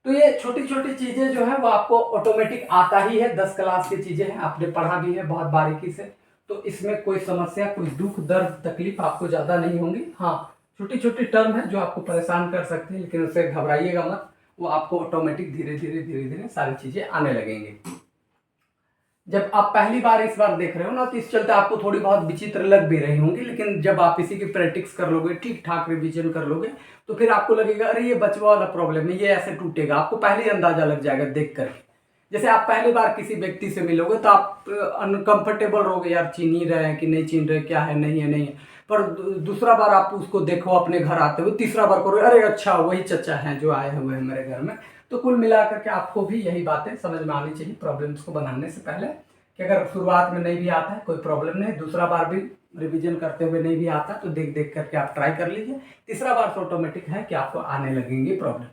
तो ये छोटी छोटी चीजें जो है वो आपको ऑटोमेटिक आता ही है, 10 क्लास की चीजें हैं, आपने पढ़ा भी है बहुत बारीकी से, तो इसमें कोई समस्या, कोई दुख दर्द तकलीफ आपको ज्यादा नहीं होंगी। हाँ, छोटी छोटी टर्म है जो आपको परेशान कर सकते हैं, लेकिन उससे घबराइएगा मत, वो आपको ऑटोमेटिक धीरे धीरे सारी चीजें आने लगेंगी। जब आप पहली बार इस बार देख रहे हो ना, तो इस चलते आपको थोड़ी बहुत विचित्र लग भी रही होंगी, लेकिन जब आप इसी की प्रैक्टिस कर लोगे, ठीक ठाक रिवीजन कर लोगे, तो फिर आपको लगेगा अरे ये बचवा वाला प्रॉब्लम है, ये ऐसे टूटेगा, आपको पहले ही अंदाजा लग जाएगा देख करके। जैसे आप पहली बार किसी व्यक्ति से मिलोगे तो आप अनकंफर्टेबल रहोगे, यार चीन ही रहे हैं कि नहीं चीन रहे, क्या है नहीं है नहीं है, पर दूसरा बार आप उसको देखो अपने घर आते हुए, तीसरा बार करो अरे अच्छा वही चचा हैं जो आए हुए हैं मेरे घर में। तो कुल मिलाकर के आपको भी यही बातें समझ में आनी चाहिए प्रॉब्लम्स को बनाने से पहले, कि अगर शुरुआत में नहीं भी आता है कोई प्रॉब्लम नहीं, दूसरा बार भी रिवीजन करते हुए नहीं भी आता तो देख देख करके आप ट्राई कर लीजिए, तीसरा बार तो ऑटोमेटिक है कि आपको आने लगेंगी प्रॉब्लम।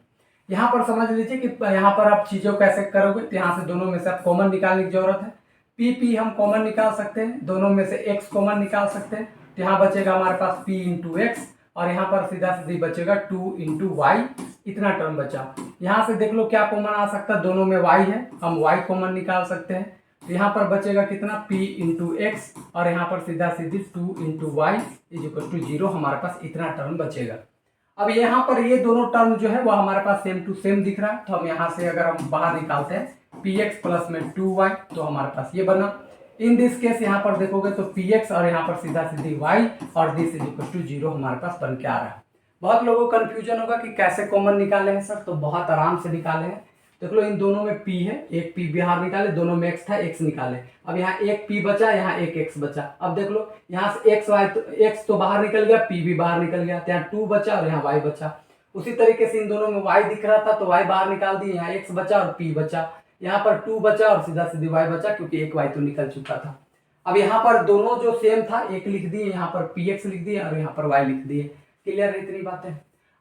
यहाँ पर समझ लीजिए कि यहाँ पर आप चीज़ों कैसे करोगे, तो यहाँ से दोनों में से आप कॉमन निकालने की जरूरत है। पी हम कॉमन निकाल सकते हैं, दोनों में से एक्स कॉमन निकाल सकते हैं, तो यहाँ बचेगा हमारे पास p × x और यहाँ पर सीधा सीधी बचेगा 2 × y, इतना टर्म बचा। यहाँ से देख लो क्या कॉमन आ सकता है, दोनों में y है, हम y कॉमन निकाल सकते हैं, तो यहाँ पर बचेगा कितना p × x और यहाँ पर सीधा सीधी 2 × y = 0, हमारे पास इतना टर्म बचेगा। अब यहाँ पर ये दोनों टर्म जो है वो हमारे पास सेम टू सेम दिख रहा है, तो हम यहाँ से अगर हम बाहर निकालते हैं px प्लस में 2y तो हमारे पास ये बना। इन दिस केस यहाँ पर देखोगे तो px और यहाँ पर सीधा सीधी y और दिस = 0 हमारे पास बन के आ रहा है। बहुत लोगों को कंफ्यूजन होगा कि कैसे कॉमन निकाले हैं सर, तो बहुत आराम से निकाले हैं। देख लो इन दोनों में p है, एक p बाहर निकाले, दोनों में x था, x निकाले, अब यहाँ एक p बचा, यहाँ एक x बचा। अब देख लो यहाँ से x तो बाहर निकल गया, p भी बाहर निकल गया, तो यहाँ 2 बचा और यहाँ y बचा। उसी तरीके से इन दोनों में y दिख रहा था तो y बाहर निकाल दिए, यहाँ x बचा और p बचा, यहाँ पर 2 बचा और सीधा सीधी y बचा, क्योंकि एक y तो निकल चुका था। अब यहाँ पर दोनों जो सेम था एक लिख दिए, यहाँ पर px लिख दिए और यहाँ पर y लिख दिए। क्लियर है इतनी बातें।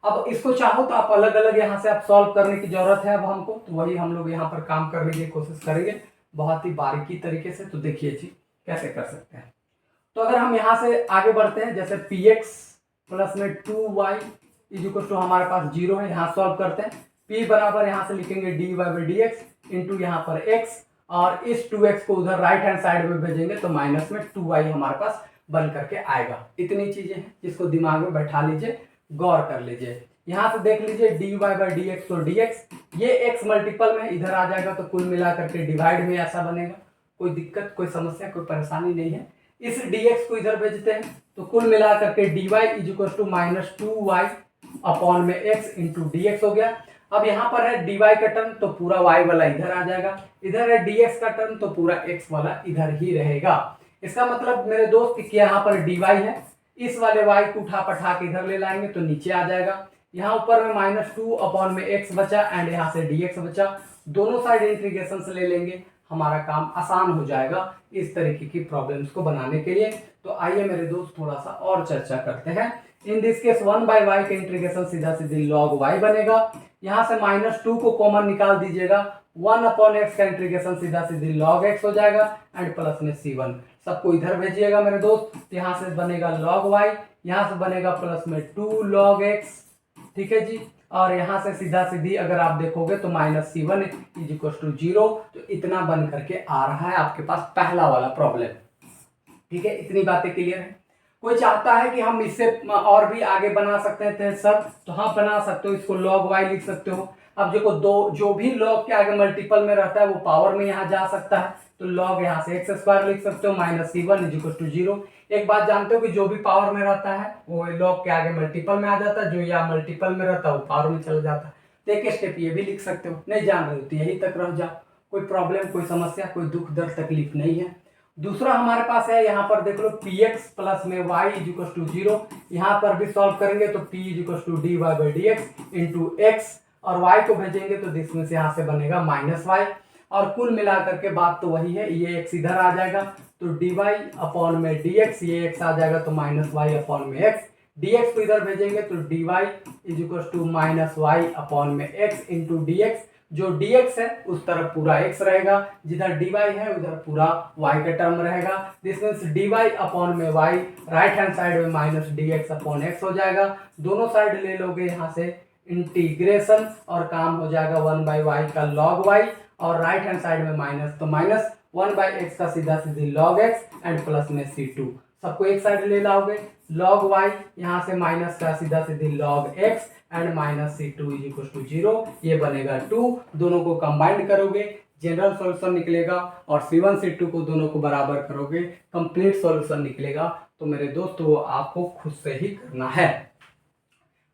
अब इसको चाहो तो आप अलग अलग यहाँ से आप सॉल्व करने की जरूरत है अब हमको, तो वही हम लोग यहाँ पर काम करने की कोशिश करेंगे बहुत ही बारीकी तरीके से। तो देखिए जी कैसे कर सकते हैं। तो अगर हम यहाँ से आगे बढ़ते हैं, जैसे px प्लस में 2y = हमारे पास 0 है, यहाँ सॉल्व करते हैं। p बराबर यहाँ से लिखेंगे dy/dx इंटू यहाँ पर x, और इस 2x को उधर राइट हैंड साइड में भेजेंगे तो माइनस में 2y हमारे पास बन करके आएगा। इतनी चीजें हैं जिसको दिमाग में बैठा लीजिए, गौर कर लीजिए। यहाँ से देख लीजिए dy/dx, तो dx ये x मल्टीपल में इधर आ जाएगा, तो कुल मिला करके डिवाइड में ऐसा बनेगा। कोई दिक्कत, कोई समस्या, कोई परेशानी नहीं है। इस dx को इधर भेजते हैं तो कुल मिला करके dy = -2y अपॉन में x इंटू dx हो गया। अब यहाँ पर है dy का टर्म तो पूरा y वाला इधर आ जाएगा, इधर है dx का टर्म तो पूरा x वाला इधर ही रहेगा। इसका मतलब मेरे दोस्त कि यहाँ पर dy है, इस वाले y को उठा पठा के इधर ले लाएंगे तो नीचे आ जाएगा। यहाँ ऊपर में -2 अपॉन में x बचा एंड यहाँ से dx बचा, दोनों साइड इंटीग्रेशन से ले लेंगे, हमारा काम आसान हो जाएगा इस तरीके की प्रॉब्लम्स को बनाने के लिए। तो आइए मेरे दोस्त थोड़ा सा और चर्चा करते हैं। इन दिस केस 1/y का इंटीग्रेशन सीधा सीधी log y बनेगा। यहाँ से -2 को कॉमन निकाल दीजिएगा, 1/x का इंटीग्रेशन सीधा सीधी log x हो जाएगा एंड प्लस में c1, सबको इधर भेजिएगा मेरे दोस्त। यहाँ से बनेगा log y, यहाँ से बनेगा प्लस में 2 log x, ठीक है जी। और यहाँ से सीधा सीधी अगर आप देखोगे तो -c1 = 0, तो इतना बन करके आ रहा है आपके पास पहला वाला प्रॉब्लम। ठीक है, इतनी बातें क्लियर है। कोई चाहता है कि हम इससे और भी आगे बना सकते हैं सर, तो हाँ बना सकते हो, इसको log y लिख सकते हो। अब देखो जो भी log के आगे मल्टीपल में रहता है वो पावर में यहाँ जा सकता है, तो log यहाँ से x² लिख सकते हो, -c1 = 0। एक बात जानते हो कि जो भी पावर में रहता है वो log के आगे मल्टीपल में आ जाता है, जो यहाँ मल्टीपल में रहता है वो पावर में चला जाता है। तो एक स्टेप ये भी लिख सकते हो, नहीं जान रहे हो तो यही तक रह जाओ, कोई प्रॉब्लम, कोई समस्या, कोई दुख दर्द तकलीफ नहीं है। दूसरा हमारे पास है, यहाँ पर देख लो px प्लस में y = 0, यहाँ पर भी सॉल्व करेंगे तो p = dy/dx इंटू x, और y को भेजेंगे तो इसमें से यहाँ से बनेगा -y, और कुल मिलाकर के बात तो वही है, ये x इधर आ जाएगा तो dy अपॉन में dx, ये x आ जाएगा तो -y अपॉन में x, dx को इधर भेजेंगे तो dy is equal to minus y upon में x इंटू डी एक्स। जो dx है उस तरफ पूरा x रहेगा, जिधर dy है उधर पूरा y का टर्म रहेगा। दिस मीन्स dy अपॉन में y, राइट हैंड साइड में माइनस dx अपॉन x हो जाएगा। दोनों साइड ले लोगे यहाँ से इंटीग्रेशन और काम हो जाएगा 1/y का log y, और राइट हैंड साइड में माइनस तो माइनस 1/x का सीधा सीधी log x एंड प्लस में c2। सबको एक साइड ले लाओगे, log y यहाँ से माइनस का सीधा सीधी log x and minus c2 is equal to 0। ये बनेगा 2। दोनों को कंबाइंड करोगे जनरल सॉल्यूशन निकलेगा, और c1 c2 को दोनों को बराबर करोगे कंप्लीट सॉल्यूशन निकलेगा। तो मेरे दोस्तों वो आपको खुद से ही करना है।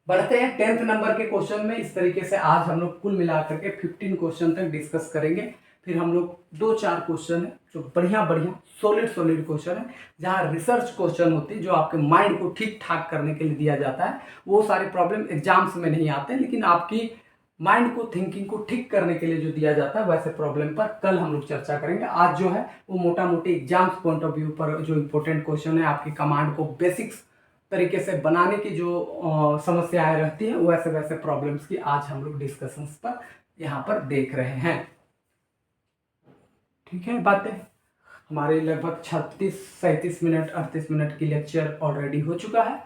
बढ़ते हैं 10th नंबर के क्वेश्चन में। इस तरीके से आज हम लोग कुल मिलाकर के 15 क्वेश्चन तक डिस्कस करेंगे। फिर हम लोग 2-4 क्वेश्चन है जो बढ़िया सॉलिड क्वेश्चन है, जहाँ रिसर्च क्वेश्चन होती है जो आपके माइंड को ठीक ठाक करने के लिए दिया जाता है। वो सारे प्रॉब्लम एग्जाम्स में नहीं आते, लेकिन आपकी माइंड को, थिंकिंग को ठीक करने के लिए जो दिया जाता है वैसे प्रॉब्लम पर कल हम लोग चर्चा करेंगे। आज जो है वो मोटा मोटी एग्जाम्स पॉइंट ऑफ व्यू पर जो इम्पोर्टेंट क्वेश्चन है, आपकी कमांड को बेसिक्स तरीके से बनाने की जो समस्याएं रहती हैं, वैसे वैसे प्रॉब्लम्स की आज हम लोग डिस्कशंस पर यहाँ पर देख रहे हैं। ठीक है, बातें हमारे लगभग 36-37 मिनट 38 मिनट की लेक्चर ऑलरेडी हो चुका है।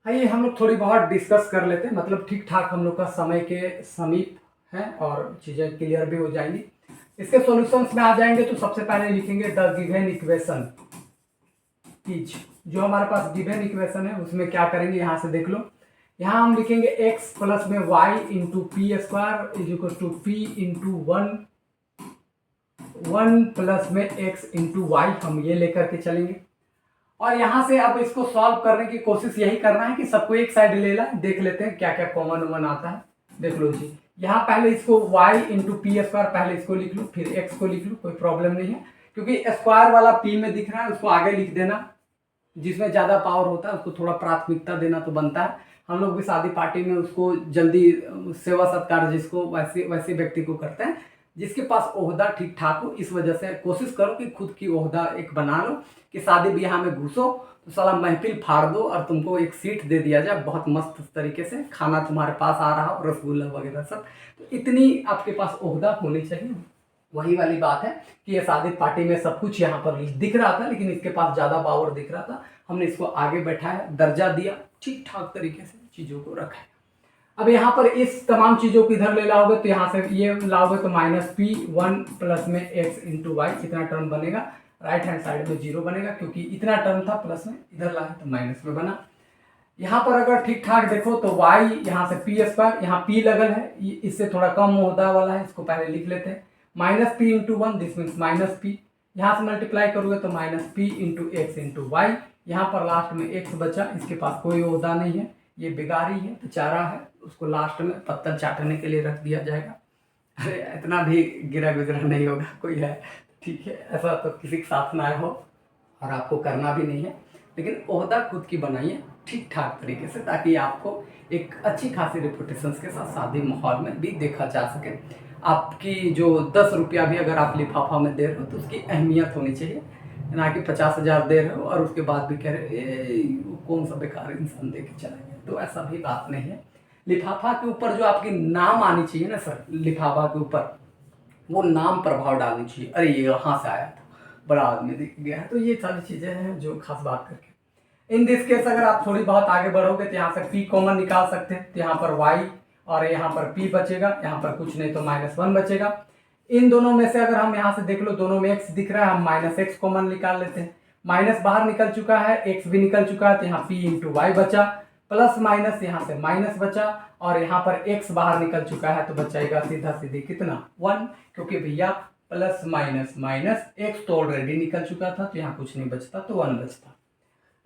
आइए हम लोग थोड़ी बहुत डिस्कस कर लेते हैं, मतलब ठीक ठाक हम लोग का समय के समीप है और चीज़ें क्लियर भी हो जाएंगी। इसके सॉल्यूशंस में आ जाएंगे तो सबसे पहले लिखेंगे द गिवन इक्वेशन इज। जो हमारे पास गिवन इक्वेशन है उसमें क्या करेंगे, यहाँ से देख लो। यहाँ हम लिखेंगे x प्लस में y into p square is equal to p into 1 plus में x इंटू वाई, हम ये लेकर के चलेंगे। और यहाँ से अब इसको सॉल्व करने की कोशिश यही करना है कि सबको एक साइड ले ला, देख लेते हैं क्या क्या कॉमन वॉमन आता है। देख लो जी, यहाँ पहले इसको y इंटू पी स्क्वायर पहले इसको लिख लो, फिर x को लिख लो, कोई प्रॉब्लम नहीं है, क्योंकि स्क्वायर वाला p में दिख रहा है उसको आगे लिख देना। जिसमें ज़्यादा पावर होता है उसको थोड़ा प्राथमिकता देना तो बनता है। हम लोग भी शादी पार्टी में उसको जल्दी सेवा सत्कार जिसको वैसे व्यक्ति को करते हैं जिसके पास ओहदा ठीक ठाक हो। इस वजह से कोशिश करो कि खुद की ओहदा एक बना लो कि शादी ब्याह में घुसो तो साला महफिल फाड़ दो और तुमको एक सीट दे दिया जाए बहुत मस्त तरीके से, खाना तुम्हारे पास आ रहा हो, रसगुल्ला वगैरह सब। तो इतनी आपके पास ओहदा होनी चाहिए। वही वाली बात है कि ये शादी पार्टी में सब कुछ यहाँ पर दिख रहा था, लेकिन इसके पास ज़्यादा पावर दिख रहा था, हमने इसको आगे बैठाया, दर्जा दिया, ठीक ठाक तरीके से चीज़ों को रखा है। अब यहाँ पर इस तमाम चीज़ों को इधर ले लाओगे तो यहाँ से ये लाओगे तो माइनस पी 1 प्लस में x इंटू वाई, इतना टर्म बनेगा। राइट हैंड साइड में 0 बनेगा क्योंकि इतना टर्म था प्लस में, इधर लाए तो माइनस में बना। यहाँ पर अगर ठीक ठाक देखो तो y यहाँ से पी स्क्वायर, यहाँ p लगल है, इससे थोड़ा कम होदा वाला है, इसको पहले लिख लेते हैं। Minus P into 1 this means minus p, यहाँ से मल्टीप्लाई करोगे तो minus P into x into y. यहाँ पर लास्ट में x बचा, इसके पास कोई ओहदा नहीं है, ये बिगारी है, बेचारा है, उसको लास्ट में पत्थर चाटने के लिए रख दिया जाएगा। अरे इतना भी गिरा गुजरा नहीं होगा, कोई है ठीक है, ऐसा तो किसी के साथ ना हो और आपको करना भी नहीं है, लेकिन ओहदा खुद की बनाइए ठीक ठाक तरीके से ताकि आपको एक अच्छी खासी रेपुटेशन के साथ शादी माहौल में भी देखा जा सके। आपकी जो 10 रुपया भी अगर आप लिफाफा में दे रहे हो तो उसकी अहमियत होनी चाहिए, ना कि 50,000 दे रहे हो और उसके बाद भी कह रहे कौन सा बेकार इंसान दे के चला गया। तो ऐसा भी बात नहीं है। लिफाफा के ऊपर जो आपकी नाम आनी चाहिए ना सर, लिफाफा के ऊपर वो नाम प्रभाव डालनी चाहिए, अरे ये यहाँ से आया था, बड़ा आदमी दिख गया है। तो ये सारी चीज़ें हैं जो खास बात करके इन दिस केस अगर आप थोड़ी बहुत आगे बढ़ोगे तो यहाँ से p कॉमन निकाल सकते हैं, तो यहाँ पर y और यहाँ पर p बचेगा, यहाँ पर कुछ नहीं तो -1 बचेगा। इन दोनों में से अगर हम यहाँ से देख लो दोनों में x दिख रहा है, हम -x कॉमन निकाल लेते हैं। माइनस बाहर निकल चुका है, x भी निकल चुका है, तो यहाँ p इंटू वाई बचा, प्लस माइनस यहाँ से माइनस बचा, और यहाँ पर x बाहर निकल चुका है तो बचाएगा सीधा सीधी कितना 1, क्योंकि भैया प्लस माइनस माइनस x तो ऑलरेडी निकल चुका था तो यहाँ कुछ नहीं बचता तो 1 बचता।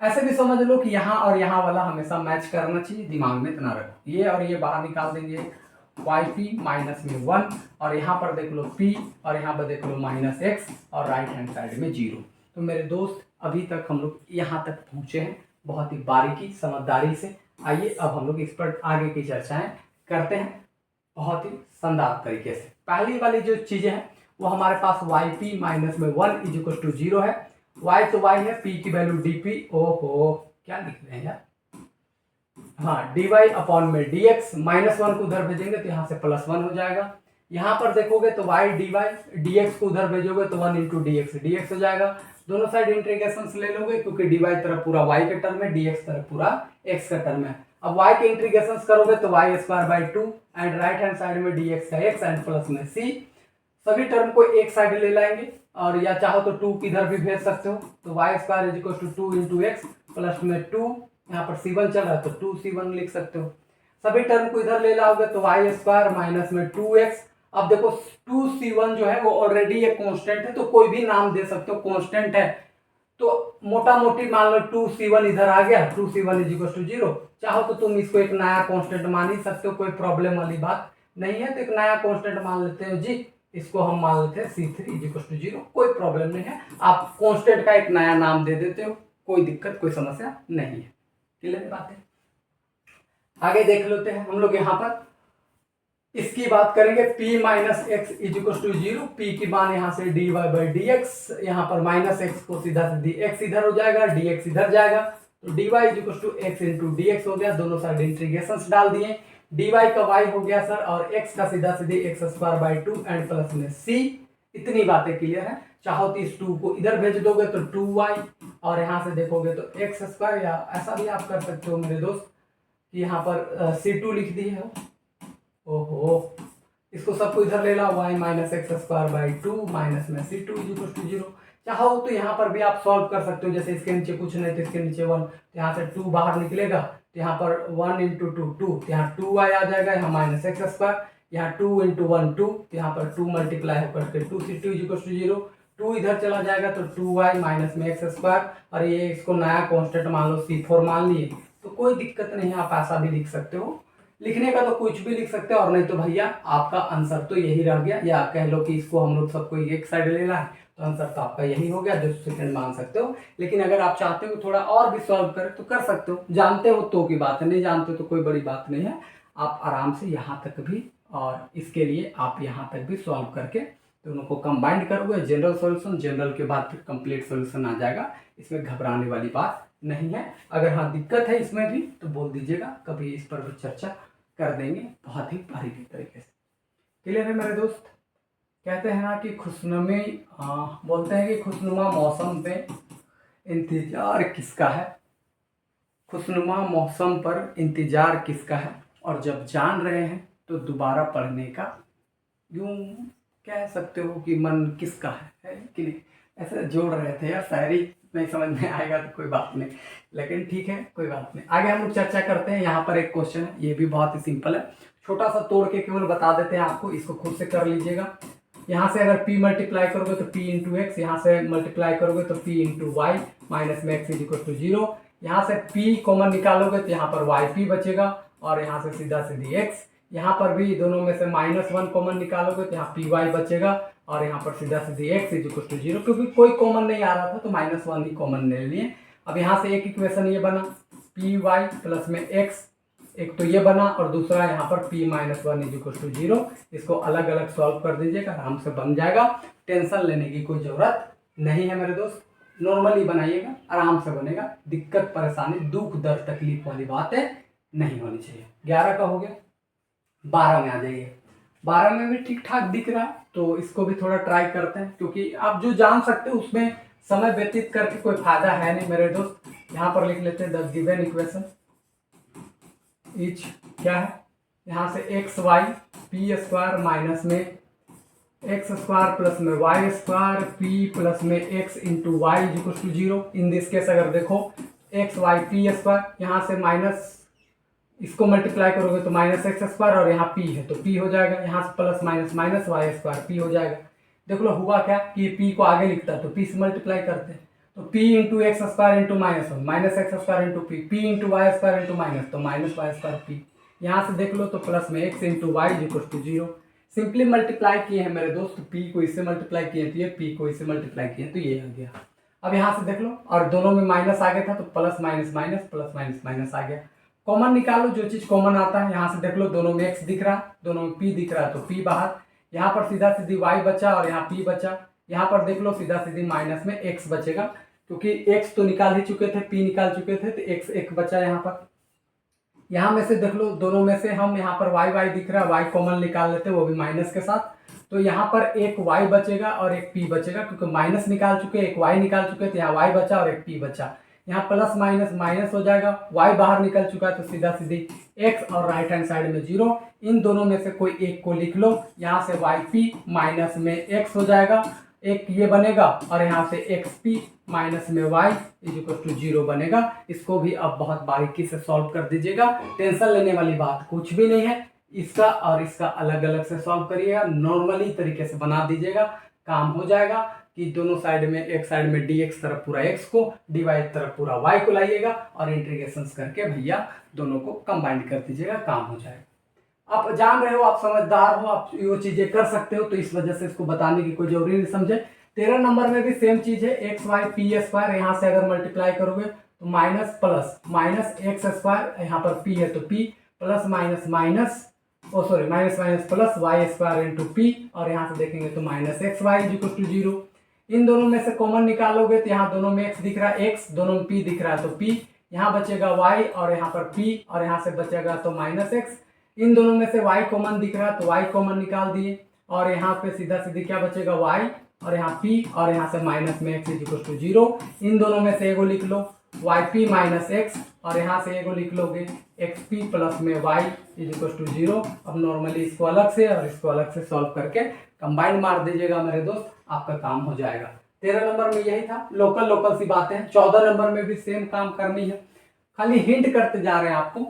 ऐसे भी समझ लो कि यहाँ और यहाँ वाला हमेशा मैच करना चाहिए, दिमाग में इतना रखो। ये और ये बाहर निकाल देंगे, yp माइनस में 1, और यहाँ पर देख लो p और यहाँ पर देख लो -x और राइट हैंड साइड में 0। तो मेरे दोस्त अभी तक हम लोग यहाँ तक पहुँचे हैं बहुत ही बारीकी समझदारी से। आइए अब हम लोग इस पर आगे की चर्चाएं करते हैं बहुत ही शानदार तरीके से। पहली वाली जो चीज़ें हैं वो हमारे पास yp माइनस में 1 इज इक्वल टू 0 है। y तो y है, p की वैल्यू dp। ओहो क्या लिख रहे हैं यार, हाँ डी वाई अपॉन में डी एक्स, -1 को उधर भेजेंगे तो यहाँ से +1 हो जाएगा। यहाँ पर देखोगे तो y d y, d x को उधर भेजोगे तो 1 इंटू डी एक्स हो जाएगा। दोनों साइड इंटीग्रेशन ले लोगे क्योंकि डी वाई तरफ पूरा वाई के टर्म है, डी एक्स तरफ पूरा एक्स का टर्म है। अब y के इंटीग्रेशन करोगे तो y square by 2 and right hand side में dx का x एंड प्लस में c, सभी टर्म को एक साइड ले लाएंगे और या चाहो तो 2 किधर भी भेज सकते हो। तो y square is equal to 2 into x plus में 2, यहाँ पर c1 चल रहा है तो 2c1 लिख सकते हो। सभी टर्म को इधर ले लाओगे तो y स्क्वायर माइनस में 2x। अब देखो 2c1 जो है वो ऑलरेडी एक कांस्टेंट है, तो कोई भी नाम दे सकते हो, कांस्टेंट है तो मोटा मोटी मान लो 2c1 इधर आ गया, 2c1 इज इक्वल टू 0। चाहो तो तुम इसको एक नया कांस्टेंट मान ही सकते हो, कोई प्रॉब्लम वाली बात नहीं है। तो एक नया कांस्टेंट मान लेते हैं जी, इसको हम मान लेते हैं c3 इज इक्वल टू 0, कोई प्रॉब्लम नहीं है। आप कांस्टेंट का एक नया नाम दे देते हो, कोई दिक्कत कोई समस्या नहीं है। क्लियर बात है। आगे देख लेते हैं हम लोग। यहाँ पर इसकी बात करेंगे p minus x is equal to 0, p की मान यहाँ से dy बाई डी एक्स, यहाँ पर माइनस एक्स को सीधा सीधी x इधर हो जाएगा, dx इधर जाएगा तो dy is equal to x into d x हो गया। दोनों साइड इंटीग्रेशन डाल दिए, dy का y हो गया सर और x का सीधा सीधी x square by 2 and plus में c। इतनी बातें क्लियर है। चाहो तो इस 2 को इधर भेज दोगे तो 2y और यहाँ से देखोगे तो एक्स स्क्वायर, या ऐसा भी आप कर सकते हो मेरे दोस्त कि यहाँ पर c2 लिख दिए हो। ओहो, इसको सबको इधर ले ला, y minus x square by 2 minus में c2 इज इक्वल टू 0। चाहो तो यहाँ पर भी आप सॉल्व कर सकते हो, जैसे इसके नीचे कुछ नहीं तो इसके नीचे 1, तो यहाँ से 2 बाहर निकलेगा तो यहाँ पर 1 इंटू 2 2, यहाँ 2y आ जाएगा, यहाँ माइनस एक्स स्क्वायर, यहाँ 2 इंटू 1 2, यहाँ पर 2 मल्टीप्लाई होकर के 2c2 इज इक्वल टू 0, 2 इधर चला जाएगा तो 2y माइनस में एक्स स्क्वायर, और ये इसको नया कॉन्स्टेंट मान लो c4 मान लिए, तो कोई दिक्कत नहीं है। आप ऐसा भी लिख सकते हो, लिखने का तो कुछ भी लिख सकते हो, और नहीं तो भैया आपका आंसर तो यही रह गया, या कह लो कि इसको हम लोग सबको एक साइड लेना है तो आंसर तो आपका यही हो गया, जो सेकंड मान सकते हो। लेकिन अगर आप चाहते हो थोड़ा और भी सॉल्व करें तो कर सकते हो, जानते हो तो की बात है, नहीं जानते हो तो कोई बड़ी बात नहीं है। आप आराम से यहाँ तक भी, और इसके लिए आप यहाँ तक भी सॉल्व करके दोनों को कंबाइंड करोगे, जनरल सॉल्यूशन, जनरल के बाद फिर कंप्लीट सॉल्यूशन आ जाएगा। इसमें घबराने वाली बात नहीं है। अगर हाँ दिक्कत है इसमें भी तो बोल दीजिएगा, कभी इस पर भी चर्चा कर देंगे बहुत ही बारीकी तरीके से। क्लियर है मेरे दोस्त। कहते हैं ना कि खुशनुमी, बोलते हैं कि खुशनुमा मौसम पे इंतजार किसका है, खुशनुमा मौसम पर इंतजार किसका है, और जब जान रहे हैं तो दोबारा पढ़ने का यूं कह सकते हो कि मन किसका है कि नहीं। ऐसे जोड़ रहे थे यार, शायरी नहीं समझ में आएगा तो कोई बात नहीं, लेकिन ठीक है कोई बात नहीं। आगे हम लोग चर्चा करते हैं। यहाँ पर एक क्वेश्चन है, ये भी बहुत ही सिंपल है, छोटा सा तोड़ के केवल बता देते हैं आपको, इसको खुद से कर लीजिएगा। यहाँ से अगर p मल्टीप्लाई करोगे तो p इंटू एक्स, यहाँ से मल्टीप्लाई करोगे तो p इंटू वाई माइनस में एक्स इज इक्वल टू 0। यहाँ से p कॉमन निकालोगे तो यहाँ पर yp बचेगा, और यहाँ से सीधा सीधी x। यहाँ पर भी दोनों में से -1 कॉमन निकालोगे तो यहाँ py बचेगा, और यहाँ पर सीधा सीधी x इज इक्वल टू 0, क्योंकि कोई कॉमन नहीं आ रहा था तो -1 ही कॉमन ले लिए। अब यहाँ से एक इक्वेशन ये बना py प्लस में x, एक तो ये बना, और दूसरा यहाँ पर p minus 1 is equal to 0। इसको अलग अलग सॉल्व कर दीजिएगा, आराम से बन जाएगा, टेंशन लेने की कोई ज़रूरत नहीं है मेरे दोस्त। नॉर्मली बनाइएगा, आराम से बनेगा, दिक्कत परेशानी दुख दर्द तकलीफ वाली बातें नहीं होनी चाहिए। 11 का हो गया, 12 में आ जाइए। 12 में भी ठीक ठाक दिख रहा है, तो इसको भी थोड़ा ट्राई करते हैं, क्योंकि आप जो जान सकते हो उसमें समय व्यतीत करके कोई फायदा है नहीं मेरे दोस्त। यहाँ पर लिख लेते हैं द गिवन इक्वेशन इज क्या है, यहाँ से x y p square minus में एक्स स्क्वायर प्लस में वाई स्क्वायर पी प्लस में x into y is equal to 0। In this case अगर देखो एक्स वाई पी स्क्वायर, यहाँ से माइनस इसको मल्टीप्लाई करोगे तो माइनस एक्स स्क्वायर, और यहाँ p है तो p हो जाएगा, यहाँ से plus minus minus y square p हो जाएगा। देख लो हुआ क्या कि p को आगे लिखता है तो p से मल्टीप्लाई करते हैं, तो p into x square into -1 minus x square into p into y square into minus, तो माइनस वाई स्क्वायर p। यहाँ से देख लो तो प्लस में x into y is equal to 0। Simply multiply किए हैं मेरे दोस्त, p को इससे मल्टीप्लाई किए तो ये, p को इससे मल्टीप्लाई किए तो ये आ गया। अब यहाँ से देख लो, और दोनों में माइनस आ गया था तो plus minus minus plus minus minus आ गया। कॉमन निकालो, जो चीज़ कॉमन आता है। यहाँ से देख लो दोनों में x दिख रहा, दोनों में p दिख रहा है तो p बाहर, यहाँ पर सीधा सीधी y बचा और यहाँ p बचा। यहाँ पर देख लो सीधा सीधी माइनस में x बचेगा, क्योंकि x तो निकाल ही चुके थे, p निकाल चुके थे, तो x एक बचा यहाँ पर। यहाँ में से देख लो, दोनों में से हम यहाँ पर वाई वाई दिख रहा है, वाई कॉमन निकाल लेते हैं, वो भी माइनस के साथ। तो यहाँ पर एक y बचेगा और एक p बचेगा, क्योंकि माइनस निकाल चुके, एक y निकाल चुके, तो यहाँ y बचा और एक p बचा। यहाँ प्लस माइनस माइनस हो जाएगा, y बाहर निकल चुका है तो सीधा सीधी x और राइट हैंड साइड में 0। इन दोनों में से कोई एक को लिख लो। यहाँ से yp माइनस में x हो जाएगा, एक ये बनेगा, और यहाँ से xp माइनस में y इज इक्वल टू 0 बनेगा। इसको भी अब बहुत बारीकी से सॉल्व कर दीजिएगा, टेंशन लेने वाली बात कुछ भी नहीं है। इसका और इसका अलग अलग से सॉल्व करिएगा, नॉर्मली तरीके से बना दीजिएगा, काम हो जाएगा। कि दोनों साइड में, एक साइड में dx तरफ पूरा x को, dy तरफ पूरा y को लाइएगा और इंटीग्रेशन करके भैया दोनों को कंबाइन कर दीजिएगा, काम हो जाएगा। आप जान रहे हो, आप समझदार हो, आप ये चीजें कर सकते हो, तो इस वजह से इसको बताने की कोई जरूरी नहीं समझे। 13 नंबर में भी सेम चीज है, एक्स वाई पी स्क्वायर, यहाँ से अगर मल्टीप्लाई करोगे तो minus plus minus x square, यहाँ पर p है तो p plus minus minus minus minus plus y square into p, और यहाँ से देखेंगे तो minus x y is equal to 0। इन दोनों में से कॉमन निकालोगे तो यहाँ दोनों में x दिख रहा है x, दोनों में p दिख रहा है तो p, यहाँ बचेगा y और यहाँ पर p, और यहाँ से बचेगा तो माइनस x। इन दोनों में से y कॉमन दिख रहा है तो y कॉमन निकाल दिए, और यहाँ पे सीधा सीधी क्या बचेगा y, और यहाँ p, और यहाँ से माइनस में x इज इक्वल टू 0। इन दोनों में से एगो लिख लो yp माइनस x, और यहाँ से एगो लिख लोगे xp प्लस में y इज इक्वल टू 0। अब नॉर्मली इसको अलग से और इसको अलग से सॉल्व करके कंबाइन मार दीजिएगा मेरे दोस्त, आपका काम हो जाएगा। 13 नंबर में यही था, लोकल लोकल सी बातें हैं। 14 नंबर में भी सेम काम करनी है, खाली हिंट करते जा रहे हैं आपको,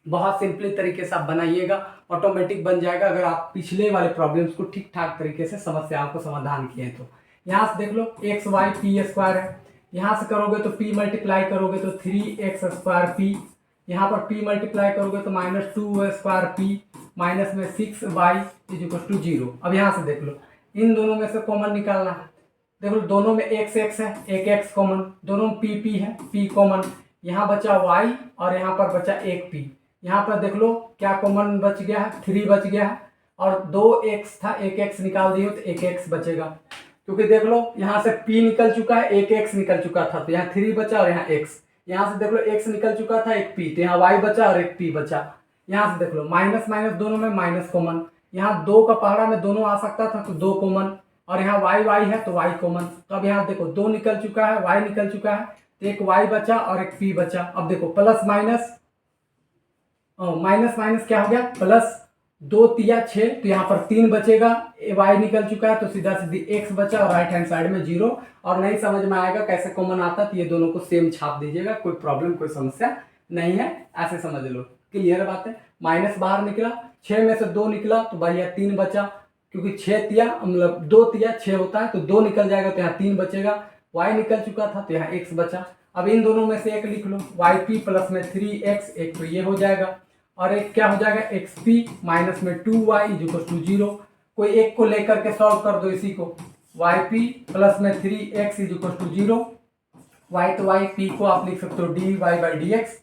बहुत सिंपली तरीके से आप बनाइएगा, ऑटोमेटिक बन जाएगा अगर आप पिछले वाले प्रॉब्लम्स को ठीक ठाक तरीके से समस्याओं को समाधान किए तो। यहाँ से देख लो एक्स वाई पी स्क्वायर है, यहाँ से करोगे तो p मल्टीप्लाई करोगे तो 3x स्क्वायर p, यहाँ पर p मल्टीप्लाई करोगे तो माइनस 2 स्क्वायर p माइनस में 6y इज इक्वल टू 0। अब यहाँ से देख लो, इन दोनों में से कॉमन निकालना है। देख लो दोनों में x x है, एक x कॉमन, दोनों में p p है, p कॉमन, यहाँ बचा y और यहाँ पर बचा एक p। यहाँ पर देख लो क्या कॉमन बच गया है, 3 बच गया है, और 2x था, एक x निकाल दिए तो एक x बचेगा, क्योंकि देख लो यहाँ से p निकल चुका है, एक x निकल चुका था, तो यहाँ 3 बचा और यहाँ x। यहाँ से देख लो x निकल चुका था, एक p, तो यहाँ y बचा और एक p बचा। यहाँ से देख लो माइनस माइनस दोनों में माइनस कॉमन, यहाँ 2 का पहाड़ा में दोनों आ सकता था तो 2 कॉमन, और यहाँ y y है तो y कॉमन। तो अब यहाँ देखो 2 निकल चुका है, y निकल चुका है, तो एक y बचा और एक p बचा। अब देखो प्लस माइनस माइनस माइनस क्या हो गया प्लस, 2 तिया 6, तो यहाँ पर 3 बचेगा, y निकल चुका है तो सीधा सीधी x बचा और राइट हैंड साइड में 0। और नहीं समझ में आएगा कैसे कॉमन आता तो ये दोनों को सेम छाप दीजिएगा, कोई प्रॉब्लम कोई समस्या नहीं है, ऐसे समझ लो। क्लियर बात है, माइनस बाहर निकला, 6 में से 2 निकला तो भैया 3 बचा, क्योंकि 6 तिया मतलब 2 तिया 6 होता है तो 2 निकल जाएगा तो यहाँ 3 बचेगा, y निकल चुका था तो यहाँ x बचा। अब इन दोनों में से एक लिख लो, yp प्लस में 3x, एक तो ये हो जाएगा, और एक क्या हो जाएगा xp माइनस में 2y इज इक्वल टू 0। कोई एक को लेकर के सॉल्व कर दो इसी को, yp प्लस में 3x is equal to 0, y तो y, p को आप लिख सकते हो dy बाई dx,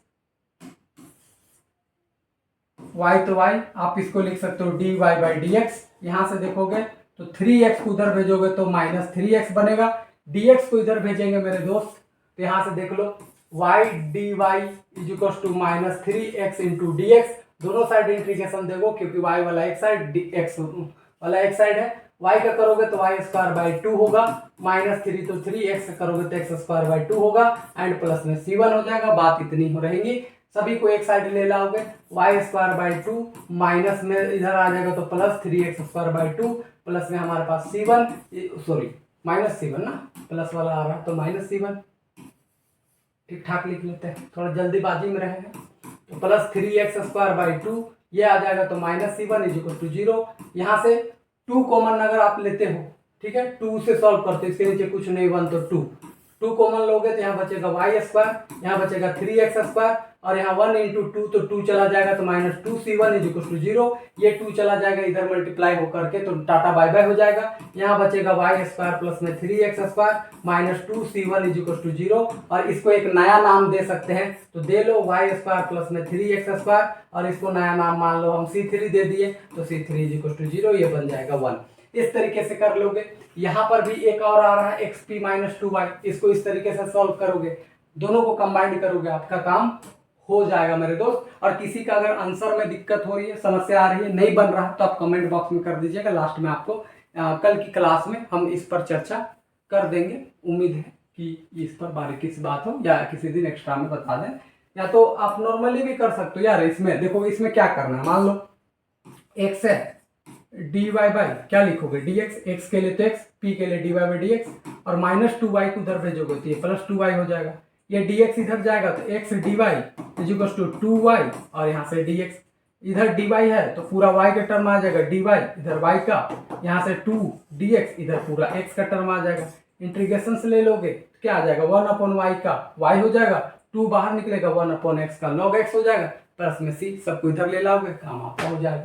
y तो y आप इसको लिख सकते हो dy बाई dx। यहाँ से देखोगे तो 3x को उधर भेजोगे तो माइनस 3x बनेगा, dx को इधर भेजेंगे मेरे दोस्त तो यहाँ से देख लो y dy is equal to minus 3x into dx। दोनों साइड इंटीग्रेशन देखो, क्योंकि y वाला एक साइड x वाला एक साइड है, y का करोगे तो y स्क्वायर बाई 2 होगा, माइनस 3 तो 3x का करोगे तो x स्क्वायर बाई 2 होगा, एंड प्लस में c1 हो जाएगा। बात इतनी हो रहेगी, सभी को एक साइड ले लाओगे, y स्क्वायर बाई 2 माइनस में इधर आ जाएगा तो plus 3x square by 2, plus में हमारे पास c1 सॉरी माइनस c1 ना, प्लस वाला आ रहा है तो माइनस c1, ठीक ठाक लिख लेते हैं, थोड़ा जल्दीबाजी में रहे हैं। तो प्लस 3x स्क्वायर बाई 2 ये आ जाएगा तो minus c1 is equal to 0। यहाँ से 2 कॉमन अगर आप लेते हो, ठीक है, 2 से सॉल्व करते हो, इसके नीचे कुछ नहीं 1 तो 2 कॉमन लोगे तो यहाँ बचेगा y स्क्वायर, यहाँ बचेगा 3x स्क्वायर, और यहाँ 1 इंटू 2 तो 2 चला जाएगा तो minus 2c1 is equal to 0। ये 2 चला जाएगा इधर मल्टीप्लाई होकर के तो टाटा बाय बाय हो जाएगा। यहाँ बचेगा y स्क्वायर प्लस में 3x square minus 2c1 is equal to 0, और इसको एक नया नाम दे सकते हैं तो दे लो y स्क्वायर प्लस में 3x स्क्वायर, और इसको नया नाम मान लो हम c3 दे दिए तो c3 इज इक्वल टू 0, ये बन जाएगा 1। इस तरीके से कर लोगे। यहाँ पर भी एक और आ रहा है xp माइनस 2y, इसको इस तरीके से सॉल्व करोगे, दोनों को कंबाइंड करोगे, आपका काम हो जाएगा मेरे दोस्त। और किसी का अगर आंसर में दिक्कत हो रही है, समस्या आ रही है, नहीं बन रहा, तो आप कमेंट बॉक्स में कर दीजिएगा। लास्ट में आपको कल की क्लास में हम इस पर चर्चा कर देंगे। उम्मीद है कि इस पर बारीकी से बात हो, या किसी दिन एक्स्ट्रा में बता दें, या तो आप नॉर्मली भी कर सकते हो। यार इसमें देखो, इसमें क्या करना है, मान लो एक्स है, डी वाई बाई क्या लिखोगे, डी एक्स, एक्स के लिए तो एक्स, पी के लिए d y by D x, और माइनस 2y को उधर भेजोगे तो ये प्लस 2y हो जाएगा। ये डी एक्स इधर जाएगा तो x d y is equals to 2y, और यहाँ से डी एक्स, इधर डी वाई है तो पूरा y का टर्म आ जाएगा, डी वाई इधर y का, यहाँ से 2 डी एक्स, इधर पूरा x का टर्म आ जाएगा। इंटीग्रेशन से ले लोगे तो क्या आ जाएगा, 1/y का y हो जाएगा, 2 बाहर निकलेगा, 1/x का log x हो जाएगा, प्लस में c, सबको इधर ले लाओगे, काम आपका हो जाएगा।